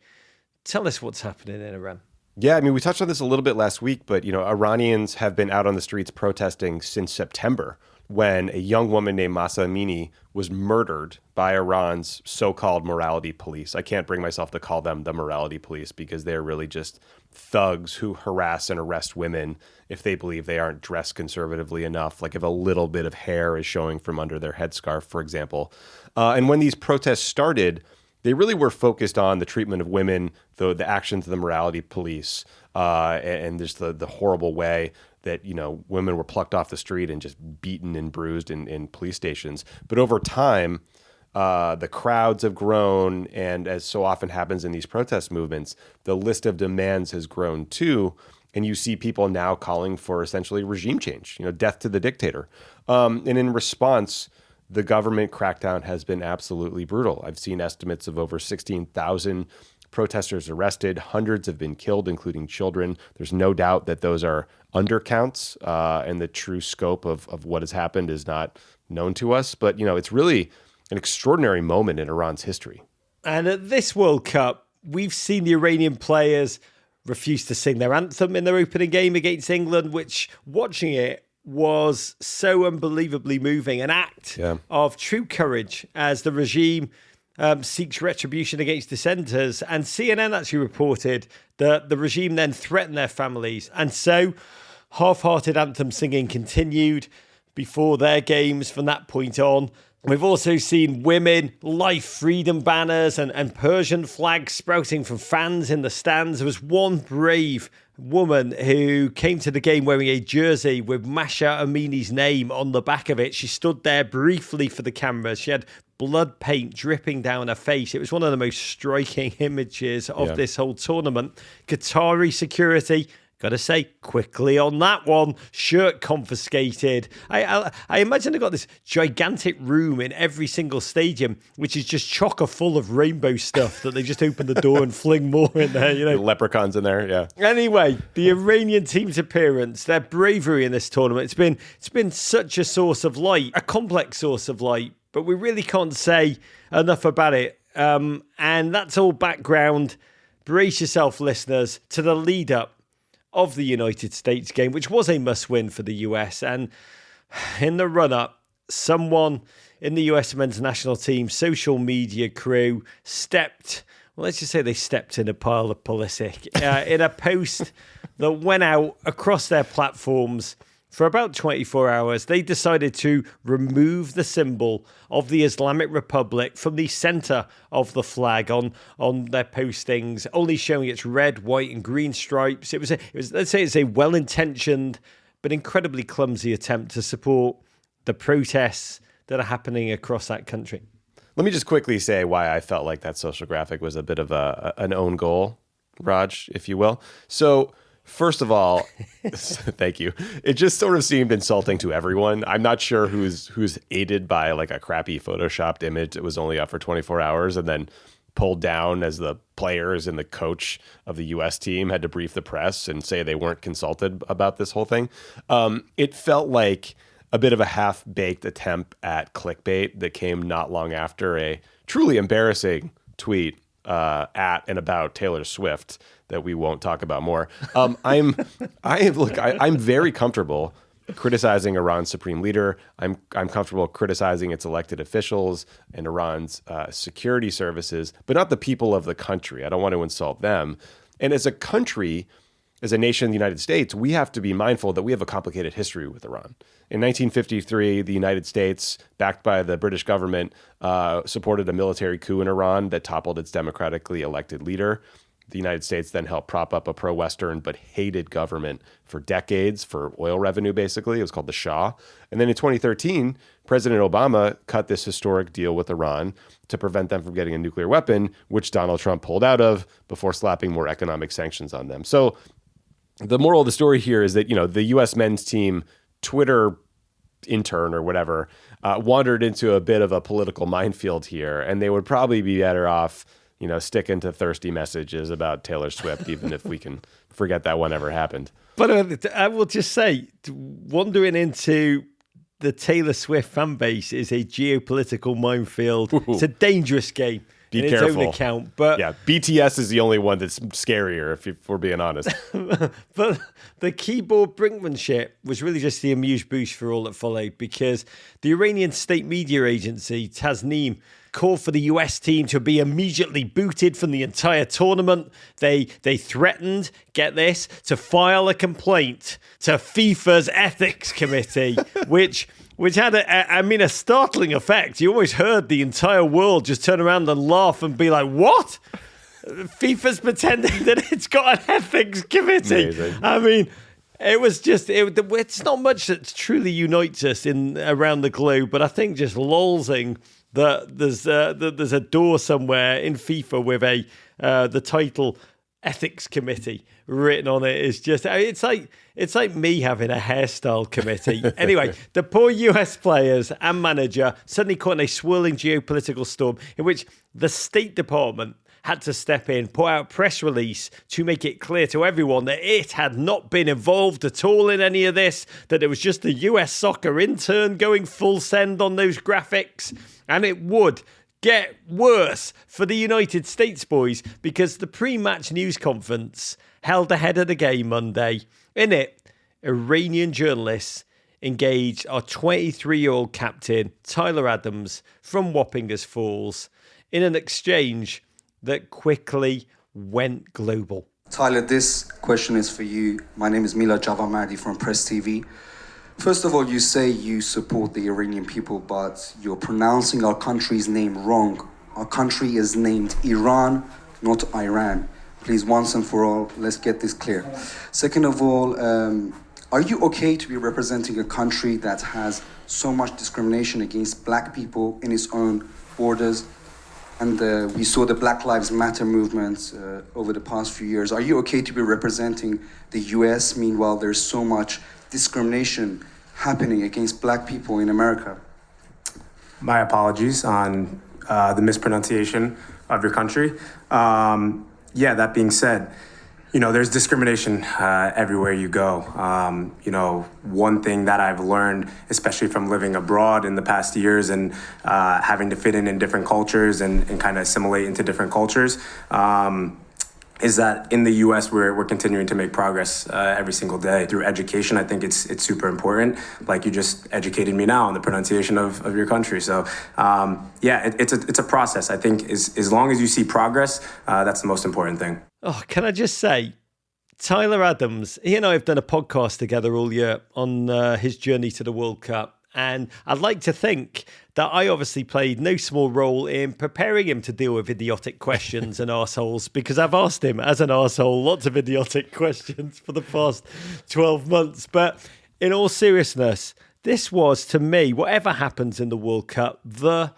B: Tell us what's happening in Iran.
E: Yeah, we touched on this a little bit last week, but, Iranians have been out on the streets protesting since September when a young woman named Mahsa Amini was murdered by Iran's so-called morality police. I can't bring myself to call them the morality police because they're really just thugs who harass and arrest women if they believe they aren't dressed conservatively enough, like if a little bit of hair is showing from under their headscarf, for example. And when these protests started, they really were focused on the treatment of women, the actions of the morality police, and just the horrible way that, women were plucked off the street and just beaten and bruised in police stations. But over time, the crowds have grown, and as so often happens in these protest movements, the list of demands has grown too, and you see people now calling for essentially regime change, death to the dictator. And in response, the government crackdown has been absolutely brutal. I've seen estimates of over 16,000 protesters arrested. Hundreds have been killed, including children. There's no doubt that those are undercounts, and the true scope of what has happened is not known to us. But, it's really an extraordinary moment in Iran's history.
B: And at this World Cup, we've seen the Iranian players refuse to sing their anthem in their opening game against England, which, watching it, was so unbelievably moving, an act of true courage as the regime seeks retribution against dissenters. And CNN actually reported that the regime then threatened their families. And so half-hearted anthem singing continued before their games from that point on. We've also seen women, life freedom banners and Persian flags sprouting from fans in the stands. There was one brave woman who came to the game wearing a jersey with Mahsa Amini's name on the back of it. She stood there briefly for the cameras. She had blood paint dripping down her face. It was one of the most striking images of this whole tournament. Qatari security, got to say, quickly on that one, shirt confiscated. I imagine they've got this gigantic room in every single stadium, which is just chocker full of rainbow stuff that they just open the door and fling more in there.
E: The leprechauns in there, yeah.
B: Anyway, the Iranian team's appearance, their bravery in this tournament, it's been such a source of light, a complex source of light, but we really can't say enough about it. And that's all background. Brace yourself, listeners, to the lead up of the United States game, which was a must-win for the US. And in the run-up, someone in the US men's national team social media crew stepped in a pile of Pulisic in a post that went out across their platforms. For about 24 hours, they decided to remove the symbol of the Islamic Republic from the center of the flag on their postings, only showing its red, white, and green stripes. It was let's say it's a well-intentioned but incredibly clumsy attempt to support the protests that are happening across that country.
E: Let me just quickly say why I felt like that social graphic was a bit of an own goal, Raj, if you will. So, first of all, thank you. It just sort of seemed insulting to everyone. I'm not sure who's aided by like a crappy photoshopped image that was only up for 24 hours and then pulled down as the players and the coach of the U.S. team had to brief the press and say they weren't consulted about this whole thing. It felt like a bit of a half-baked attempt at clickbait that came not long after a truly embarrassing tweet at and about Taylor Swift that we won't talk about more. I'm very comfortable criticizing Iran's supreme leader. I'm comfortable criticizing its elected officials and Iran's security services, but not the people of the country. I don't want to insult them. And as a country, as a nation in the United States, we have to be mindful that we have a complicated history with Iran. In 1953, the United States, backed by the British government, supported a military coup in Iran that toppled its democratically elected leader. The United States then helped prop up a pro-Western but hated government for decades for oil revenue, basically. It was called the Shah. And then in 2013, President Obama cut this historic deal with Iran to prevent them from getting a nuclear weapon, which Donald Trump pulled out of before slapping more economic sanctions on them. So the moral of the story here is that, the U.S. men's team Twitter intern or whatever wandered into a bit of a political minefield here, and they would probably be better off sticking to thirsty messages about Taylor Swift, even if we can forget that one ever happened.
B: But I will just say, wandering into the Taylor Swift fan base is a geopolitical minefield.
E: Ooh.
B: It's a dangerous game.
E: Be
B: in
E: careful.
B: Its own account, but
E: yeah, BTS is the only one that's scarier, if we're being honest.
B: But the keyboard brinkmanship was really just the amuse-bouche for all that followed, because the Iranian state media agency, Tasnim, called for the US team to be immediately booted from the entire tournament. They threatened, get this, to file a complaint to FIFA's ethics committee, which had a startling effect. You almost heard the entire world just turn around and laugh and be like, what? FIFA's pretending that it's got an ethics committee.
E: Amazing.
B: I mean, it was just, it's not much that truly unites us around the globe, but I think just lolzing that there's a door somewhere in FIFA with the title ethics committee written on it is just, it's like me having a hairstyle committee. Anyway, the poor US players and manager suddenly caught in a swirling geopolitical storm in which the State Department had to step in, put out a press release to make it clear to everyone that it had not been involved at all in any of this, that it was just a US soccer intern going full send on those graphics. And it would get worse for the United States boys, because the pre-match news conference held ahead of the game Monday. In it, Iranian journalists engaged our 23-year-old captain, Tyler Adams, from Wappingers Falls, in an exchange that quickly went global.
C: Tyler, this question is for you. My name is Mila Javamardi from Press TV. First of all, you say you support the Iranian people, but you're pronouncing our country's name wrong. Our country is named Iran, not Iran. Please, once and for all, let's get this clear. Second of all, are you okay to be representing a country that has so much discrimination against black people in its own borders? And we saw the Black Lives Matter movement over the past few years. Are you okay to be representing the US? Meanwhile, there's so much discrimination happening against black people in America.
D: My apologies on the mispronunciation of your country. That being said, there's discrimination everywhere you go. One thing that I've learned, especially from living abroad in the past years and having to fit in different cultures and kind of assimilate into different cultures, is that in the U.S. we're continuing to make progress every single day through education. I think it's super important. Like you just educated me now on the pronunciation of your country. So it's a process. I think as long as you see progress, that's the most important thing.
B: Oh, can I just say, Tyler Adams, he and I have done a podcast together all year on his journey to the World Cup. And I'd like to think that I obviously played no small role in preparing him to deal with idiotic questions and arseholes, because I've asked him as an arsehole lots of idiotic questions for the past 12 months. But in all seriousness, this was, to me, whatever happens in the World Cup, the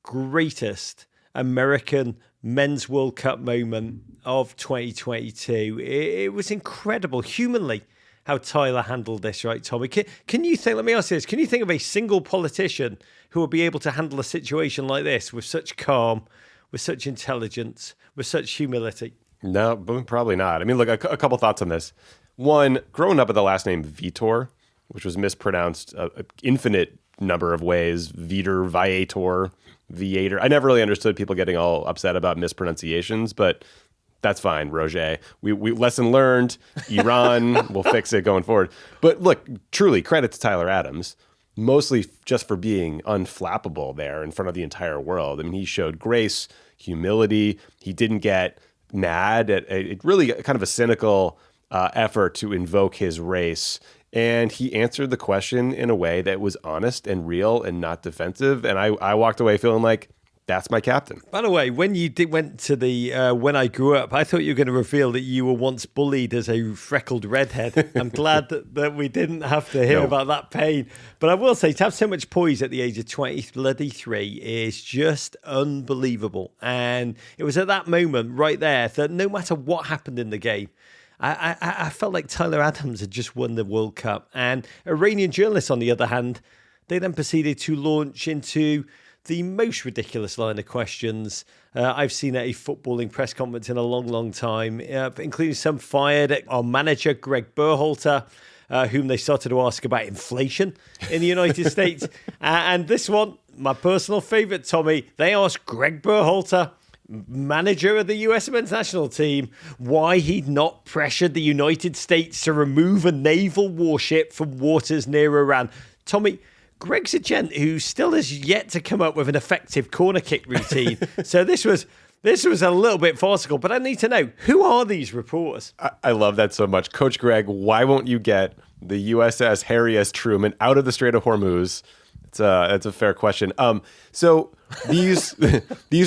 B: greatest American men's World Cup moment of 2022. It was incredible, humanly, how Tyler handled this, right, Tommy? Can you think, let me ask you this, can you think of a single politician who would be able to handle a situation like this with such calm, with such intelligence, with such humility?
E: No, probably not. I mean, look, a couple thoughts on this. One, growing up with the last name Vietor, which was mispronounced an infinite number of ways, Vietor, Vietor. I never really understood people getting all upset about mispronunciations, but that's fine, Roger. We lesson learned. Iran, we'll fix it going forward. But look, truly, credit to Tyler Adams, mostly just for being unflappable there in front of the entire world. I mean, he showed grace, humility. He didn't get mad at really kind of a cynical effort to invoke his race. And he answered the question in a way that was honest and real and not defensive. And I walked away feeling like, that's my captain.
B: By the way, when you went to the When I Grew Up, I thought you were going to reveal that you were once bullied as a freckled redhead. I'm glad that we didn't have to hear about that pain. But I will say, to have so much poise at the age of 23 is just unbelievable. And it was at that moment right there that no matter what happened in the game, I felt like Tyler Adams had just won the World Cup. And Iranian journalists, on the other hand, they then proceeded to launch into the most ridiculous line of questions I've seen at a footballing press conference in a long, long time, including some fired at our manager, Greg Berhalter, whom they started to ask about inflation in the United States. And this one, my personal favourite, Tommy, they asked Greg Berhalter, manager of the US men's national team, why he'd not pressured the United States to remove a naval warship from waters near Iran. Tommy, Greg's a gent who still has yet to come up with an effective corner kick routine. So this was a little bit farcical, but I need to know, who are these reporters?
E: I love that so much. Coach Greg, why won't you get the USS Harry S. Truman out of the Strait of Hormuz? It's a fair question. So these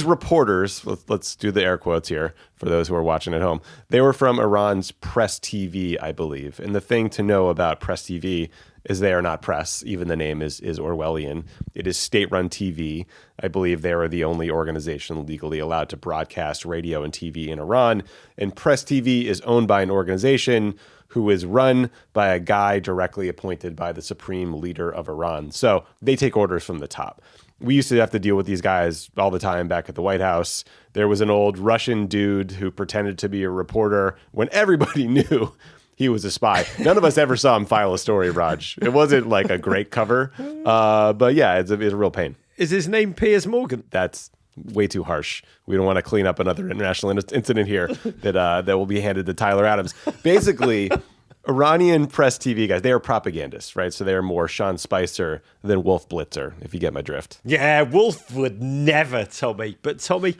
E: reporters, let's do the air quotes here for those who are watching at home. They were from Iran's Press TV, I believe. And the thing to know about Press TV is they are not press. Even the name is Orwellian. It is state-run TV. I believe they are the only organization legally allowed to broadcast radio and TV in Iran. And Press TV is owned by an organization who is run by a guy directly appointed by the supreme leader of Iran. So they take orders from the top. We used to have to deal with these guys all the time back at the White House. There was an old Russian dude who pretended to be a reporter when everybody knew he was a spy. None of us ever saw him file a story, Raj. It wasn't like a great cover. But yeah, it's a real pain.
B: Is his name Piers Morgan?
E: That's way too harsh. We don't want to clean up another international incident here that will be handed to Tyler Adams. Basically, Iranian Press TV guys, they are propagandists, right? So they are more Sean Spicer than Wolf Blitzer, if you get my drift.
B: Yeah, Wolf would never, Tommy. But Tommy,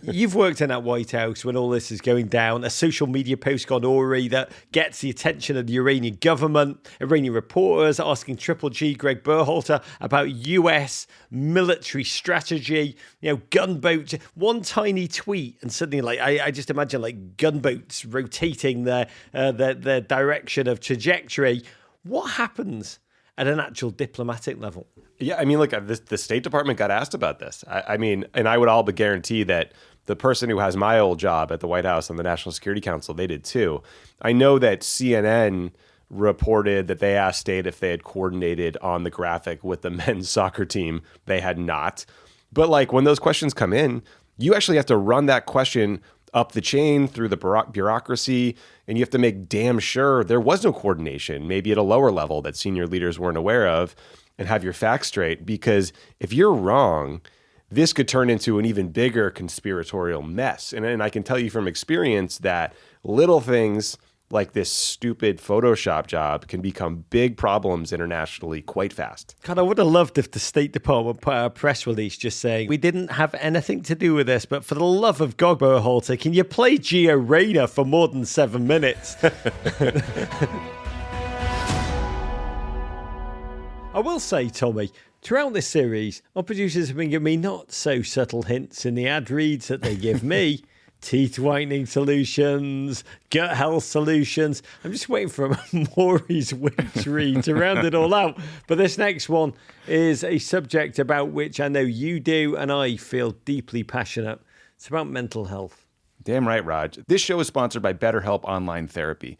B: you've worked in that White House when all this is going down. A social media post gone awry that gets the attention of the Iranian government. Iranian reporters asking Triple G, Greg Berhalter, about US military strategy. You know, gunboats. One tiny tweet, and suddenly, like I just imagine like gunboats rotating their direction of trajectory. What happens at an actual diplomatic level?
E: Yeah, I mean, look, the State Department got asked about this. I mean, and I would all but guarantee that the person who has my old job at the White House and the National Security Council, they did too. I know that CNN reported that they asked State if they had coordinated on the graphic with the men's soccer team. They had not. But like when those questions come in, you actually have to run that question up the chain through the bureaucracy, and you have to make damn sure there was no coordination, maybe at a lower level that senior leaders weren't aware of, and have your facts straight. Because if you're wrong, this could turn into an even bigger conspiratorial mess. And I can tell you from experience that little things like this stupid Photoshop job can become big problems internationally quite fast.
B: God, I would have loved if the State Department put out a press release just saying, we didn't have anything to do with this, but for the love of God, Berhalter, can you play Gio Reyna for more than 7 minutes? I will say, Tommy, throughout this series, our producers have been giving me not so subtle hints in the ad reads that they give me. Teeth whitening solutions, gut health solutions. I'm just waiting for Maury's witch read to round it all out. But this next one is a subject about which I know you do and I feel deeply passionate. It's about mental health.
A: Damn right, Raj. This show is sponsored by BetterHelp Online Therapy.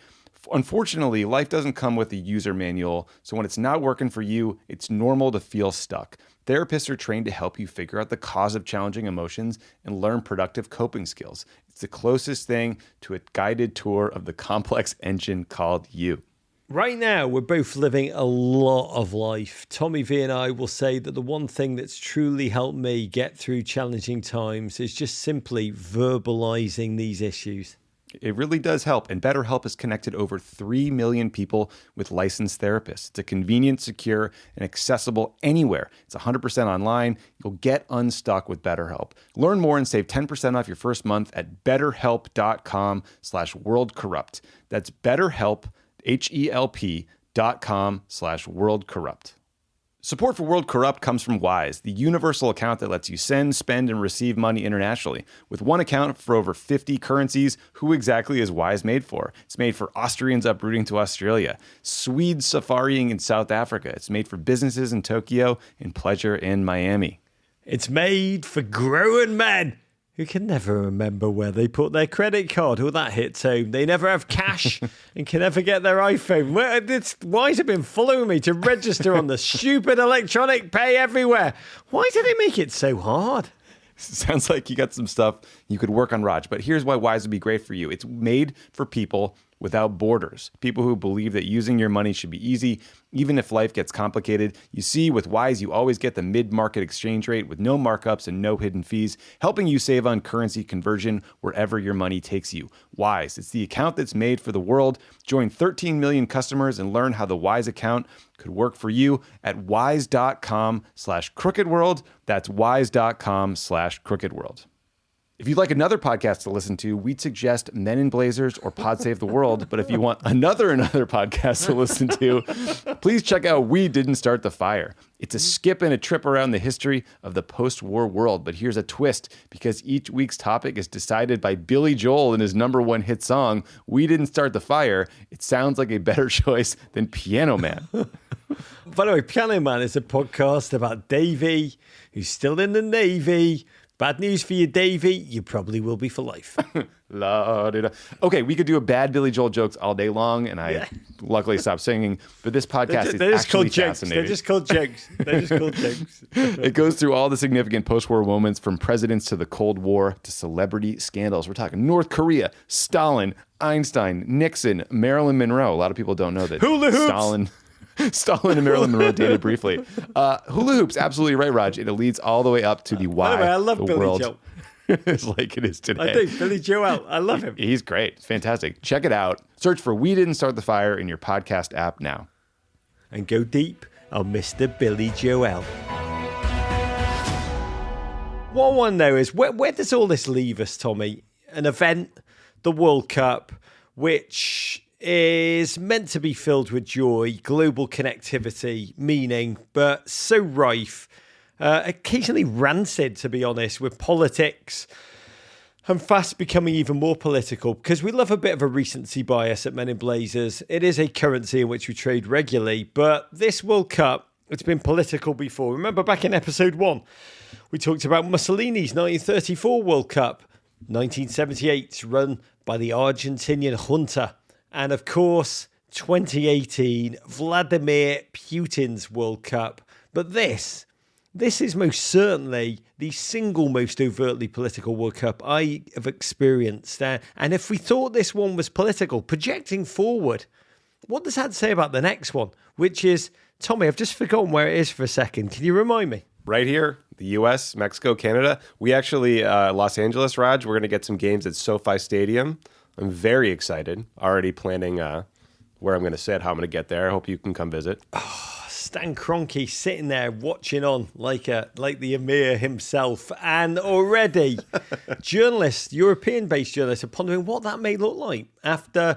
A: Unfortunately, life doesn't come with a user manual, so when it's not working for you, it's normal to feel stuck. Therapists are trained to help you figure out the cause of challenging emotions and learn productive coping skills. It's the closest thing to a guided tour of the complex engine called you.
B: Right now, we're both living a lot of life. Tommy V and I will say that the one thing that's truly helped me get through challenging times is just simply verbalizing these issues.
A: It really does help, and BetterHelp has connected over 3 million people with licensed therapists. It's a convenient, secure, and accessible anywhere. It's 100% online. You'll get unstuck with BetterHelp. Learn more and save 10% off your first month at betterhelp.com/worldcorrupt. That's BetterHelp, HELP.com/worldcorrupt. Support for World Corrupt comes from Wise, the universal account that lets you send, spend, and receive money internationally. With one account for over 50 currencies, who exactly is Wise made for? It's made for Austrians uprooting to Australia, Swedes safaring in South Africa. It's made for businesses in Tokyo and pleasure in Miami.
B: It's made for grown men who can never remember where they put their credit card. Oh, that hits home. They never have cash and can never get their iPhone. Why has it been following me to register on the stupid electronic pay everywhere? Why do they make it so hard?
A: Sounds like you got some stuff you could work on, Raj. But here's why Wise would be great for you. It's made for people without borders. People who believe that using your money should be easy, even if life gets complicated. You see, with Wise, you always get the mid-market exchange rate with no markups and no hidden fees, helping you save on currency conversion wherever your money takes you. Wise, it's the account that's made for the world. Join 13 million customers and learn how the Wise account could work for you at wise.com/crookedworld. That's wise.com/crookedworld. If you'd like another podcast to listen to, we'd suggest Men in Blazers or Pod Save the World. But if you want another podcast to listen to, please check out We Didn't Start the Fire. It's a skip and a trip around the history of the post-war world. But here's a twist, because each week's topic is decided by Billy Joel in his #1 hit song, We Didn't Start the Fire. It sounds like a better choice than Piano Man.
B: By the way, Piano Man is a podcast about Davey, who's still in the Navy. Bad news for you, Davey. You probably will be for life.
A: Okay, we could do a bad Billy Joel jokes all day long, and I luckily stopped singing. But this podcast is actually fascinating.
B: They're just called jokes.
A: It goes through all the significant post-war moments, from presidents to the Cold War to celebrity scandals. We're talking North Korea, Stalin, Einstein, Nixon, Marilyn Monroe. A lot of people don't know that
B: Hula hoops.
A: Stalin and Marilyn Monroe dated briefly. Hula hoops, absolutely right, Raj. It leads all the way up to the why.
B: By the way, I love Billy
A: world
B: Joel.
A: is like it is today.
B: I do. Billy Joel. I love him.
A: He's great. It's fantastic. Check it out. Search for We Didn't Start the Fire in your podcast app now.
B: And go deep on Mr. Billy Joel. What I want to know is, where does all this leave us, Tommy? An event, the World Cup, which is meant to be filled with joy, global connectivity, meaning, but so rife, occasionally rancid, to be honest, with politics, and fast becoming even more political, because we love a bit of a recency bias at Men in Blazers. It is a currency in which we trade regularly, but this World Cup, it's been political before. Remember back in episode 1, we talked about Mussolini's 1934 World Cup, 1978, run by the Argentinian junta. And of course, 2018, Vladimir Putin's World Cup. But this is most certainly the single most overtly political World Cup I have experienced. And if we thought this one was political, projecting forward, what does that say about the next one? Which is, Tommy, I've just forgotten where it is for a second. Can you remind me?
E: Right here, the U.S., Mexico, Canada. We actually, Los Angeles, Raj, we're going to get some games at SoFi Stadium. I'm very excited. Already planning where I'm going to sit, how I'm going to get there. I hope you can come visit.
B: Oh, Stan Kroenke sitting there watching on like the Emir himself. And already journalists, European-based journalists, are pondering what that may look like after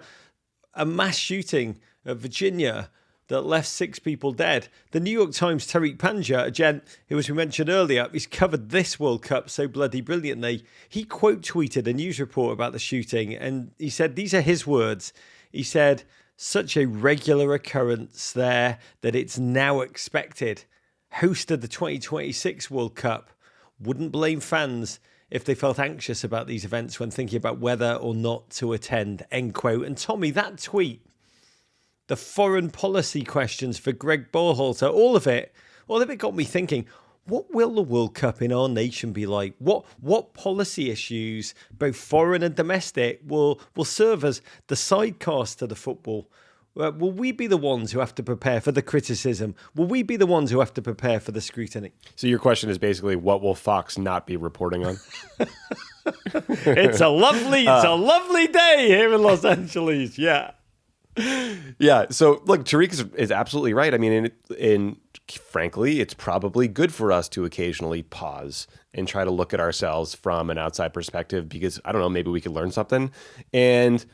B: a mass shooting at Virginia that left 6 people dead. The New York Times' Tariq Panja, a gent who, as we mentioned earlier, he's covered this World Cup so bloody brilliantly. He quote tweeted a news report about the shooting, and he said, these are his words. He said, such a regular occurrence there that it's now expected. Host of the 2026 World Cup wouldn't blame fans if they felt anxious about these events when thinking about whether or not to attend, end quote. And Tommy, that tweet, the foreign policy questions for Greg Berhalter, all of it got me thinking, what will the World Cup in our nation be like? What policy issues, both foreign and domestic, will serve as the sidecast to the football? Will we be the ones who have to prepare for the criticism? Will we be the ones who have to prepare for the scrutiny?
E: So your question is basically, what will Fox not be reporting on?
B: It's a lovely day here in Los Angeles. Yeah.
E: Yeah. So look, Tariq is absolutely right. I mean, frankly, it's probably good for us to occasionally pause and try to look at ourselves from an outside perspective because, I don't know, maybe we could learn something. And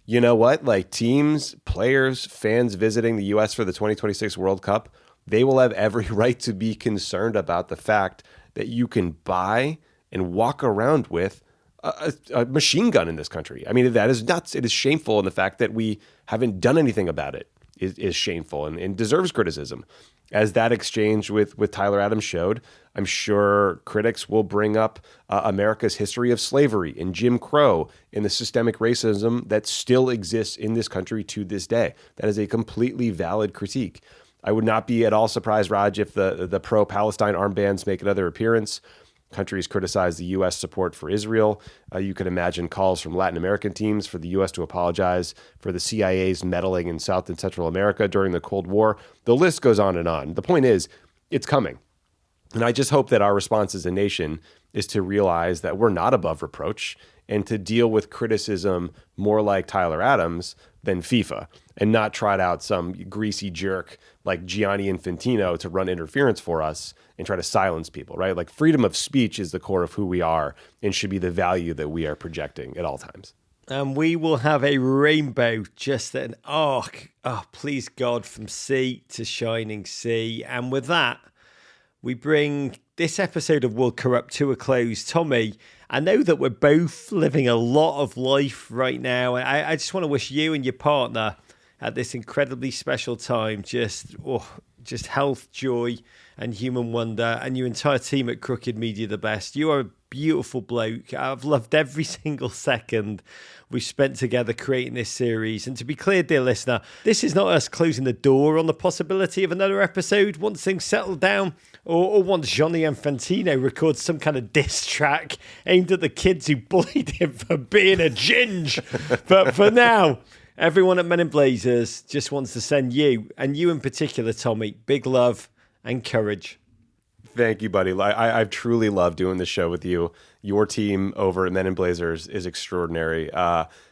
E: you know what? Like teams, players, fans visiting the U.S. for the 2026 World Cup, they will have every right to be concerned about the fact that you can buy and walk around with a machine gun in this country. I mean, that is nuts. It is shameful. And the fact that we haven't done anything about it is shameful and deserves criticism. As that exchange with Tyler Adams showed, I'm sure critics will bring up America's history of slavery and Jim Crow and the systemic racism that still exists in this country to this day. That is a completely valid critique. I would not be at all surprised, Raj, if the pro-Palestine armbands make another appearance. Countries criticize the U.S. support for Israel. You can imagine calls from Latin American teams for the U.S. to apologize for the CIA's meddling in South and Central America during the Cold War. The list goes on and on. The point is, it's coming. And I just hope that our response as a nation is to realize that we're not above reproach and to deal with criticism more like Tyler Adams than FIFA and not trot out some greasy jerk like Gianni Infantino to run interference for us and try to silence people, right? Like freedom of speech is the core of who we are and should be the value that we are projecting at all times.
B: And we will have a rainbow, just an arc, please God, from sea to shining sea. And with that, we bring this episode of World Corrupt to a close. Tommy, I know that we're both living a lot of life right now. I just want to wish you and your partner at this incredibly special time just health, joy, and human wonder, and your entire team at Crooked Media the best. You are a beautiful bloke. I've loved every single second we've spent together creating this series. And to be clear, dear listener, this is not us closing the door on the possibility of another episode once things settle down, or once Gianni Infantino records some kind of diss track aimed at the kids who bullied him for being a ginge. But for now, everyone at Men in Blazers just wants to send you, and you in particular, Tommy, big love and courage.
E: Thank you, buddy. I've truly loved doing this show with you. Your team over at Men in Blazers is extraordinary.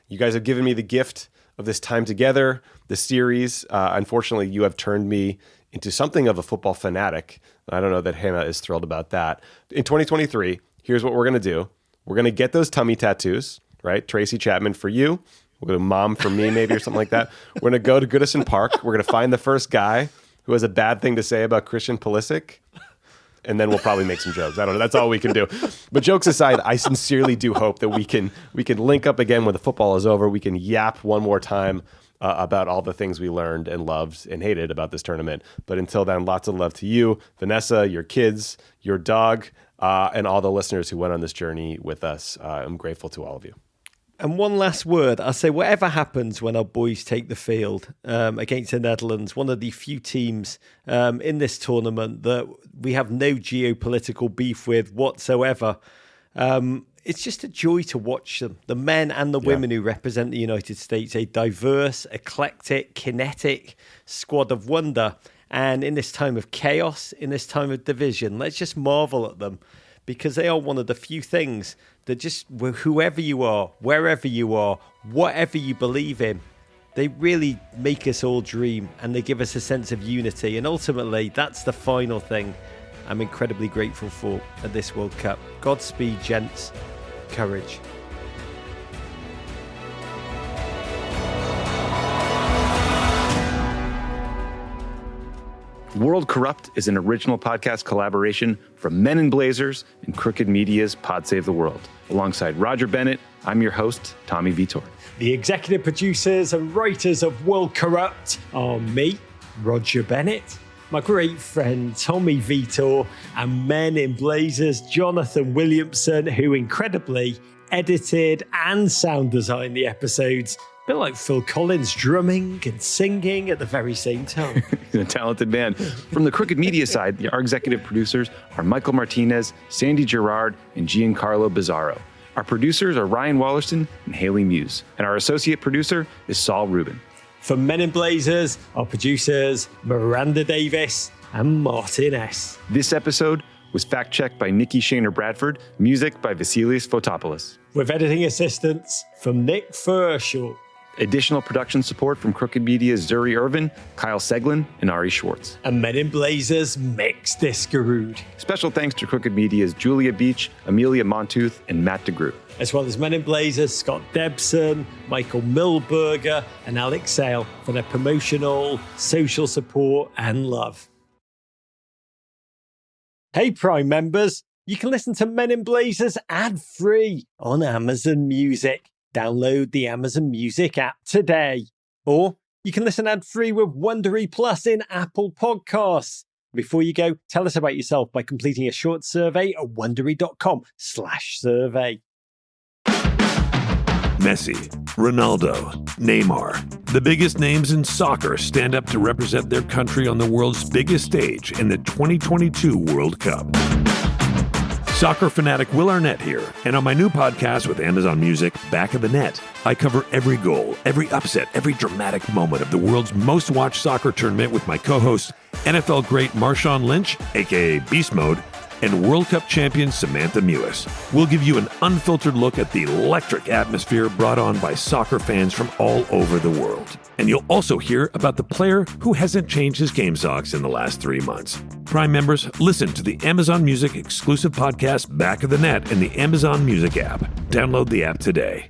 E: You guys have given me the gift of this time together, the series. Unfortunately, you have turned me into something of a football fanatic. I don't know that Hannah is thrilled about that. In 2023, here's what we're going to do. We're going to get those tummy tattoos, right? Tracy Chapman for you. We'll go to Mom for me, maybe, or something like that. We're going to go to Goodison Park. We're going to find the first guy who has a bad thing to say about Christian Pulisic. And then we'll probably make some jokes. I don't know. That's all we can do. But jokes aside, I sincerely do hope that we can link up again when the football is over. We can yap one more time about all the things we learned and loved and hated about this tournament. But until then, lots of love to you, Vanessa, your kids, your dog, and all the listeners who went on this journey with us. I'm grateful to all of you.
B: And one last word. I'll say whatever happens when our boys take the field against the Netherlands, one of the few teams in this tournament that we have no geopolitical beef with whatsoever. It's just a joy to watch them. The men and the women who represent the United States, a diverse, eclectic, kinetic squad of wonder. And in this time of chaos, in this time of division, let's just marvel at them, because they are one of the few things that just, whoever you are, wherever you are, whatever you believe in, they really make us all dream, and they give us a sense of unity. And ultimately, that's the final thing I'm incredibly grateful for at this World Cup. Godspeed, gents. Courage.
A: World Corrupt is an original podcast collaboration from Men in Blazers and Crooked Media's Pod Save the World. Alongside Roger Bennett, I'm your host, Tommy Vietor.
B: The executive producers and writers of World Corrupt are me, Roger Bennett, my great friend Tommy Vietor, and Men in Blazers Jonathan Williamson, who incredibly edited and sound designed the episodes. A bit like Phil Collins, drumming and singing at the very same time.
A: He's a talented man. From the Crooked Media side, our executive producers are Michael Martinez, Sandy Gerard, and Giancarlo Bizzarro. Our producers are Ryan Wallerston and Haley Muse. And our associate producer is Saul Rubin.
B: For Men in Blazers, our producers, Miranda Davis and Martin S.
A: This episode was fact-checked by Nikki Shaner-Bradford. Music by Vasilis Fotopoulos.
B: With editing assistance from Nick Ferschel.
A: Additional production support from Crooked Media's Zuri Irvin, Kyle Seglin, and Ari Schwartz.
B: And Men in Blazers Mix Discarood.
A: Special thanks to Crooked Media's Julia Beach, Amelia Montooth, and Matt DeGroot.
B: As well as Men in Blazers, Scott Debson, Michael Milberger, and Alex Sale for their promotional, social support, and love. Hey, Prime members, you can listen to Men in Blazers ad-free on Amazon Music. Download the Amazon Music app today. Or you can listen ad-free with Wondery Plus in Apple Podcasts. Before you go, tell us about yourself by completing a short survey at wondery.com/survey.
G: Messi, Ronaldo, Neymar. The biggest names in soccer stand up to represent their country on the world's biggest stage in the 2022 World Cup. Soccer fanatic Will Arnett here, and on my new podcast with Amazon Music, Back of the Net, I cover every goal, every upset, every dramatic moment of the world's most watched soccer tournament with my co-host, NFL great Marshawn Lynch, aka Beast Mode, and World Cup champion Samantha Mewis. We'll give you an unfiltered look at the electric atmosphere brought on by soccer fans from all over the world. And you'll also hear about the player who hasn't changed his game socks in the last 3 months. Prime members, listen to the Amazon Music exclusive podcast Back of the Net in the Amazon Music app. Download the app today.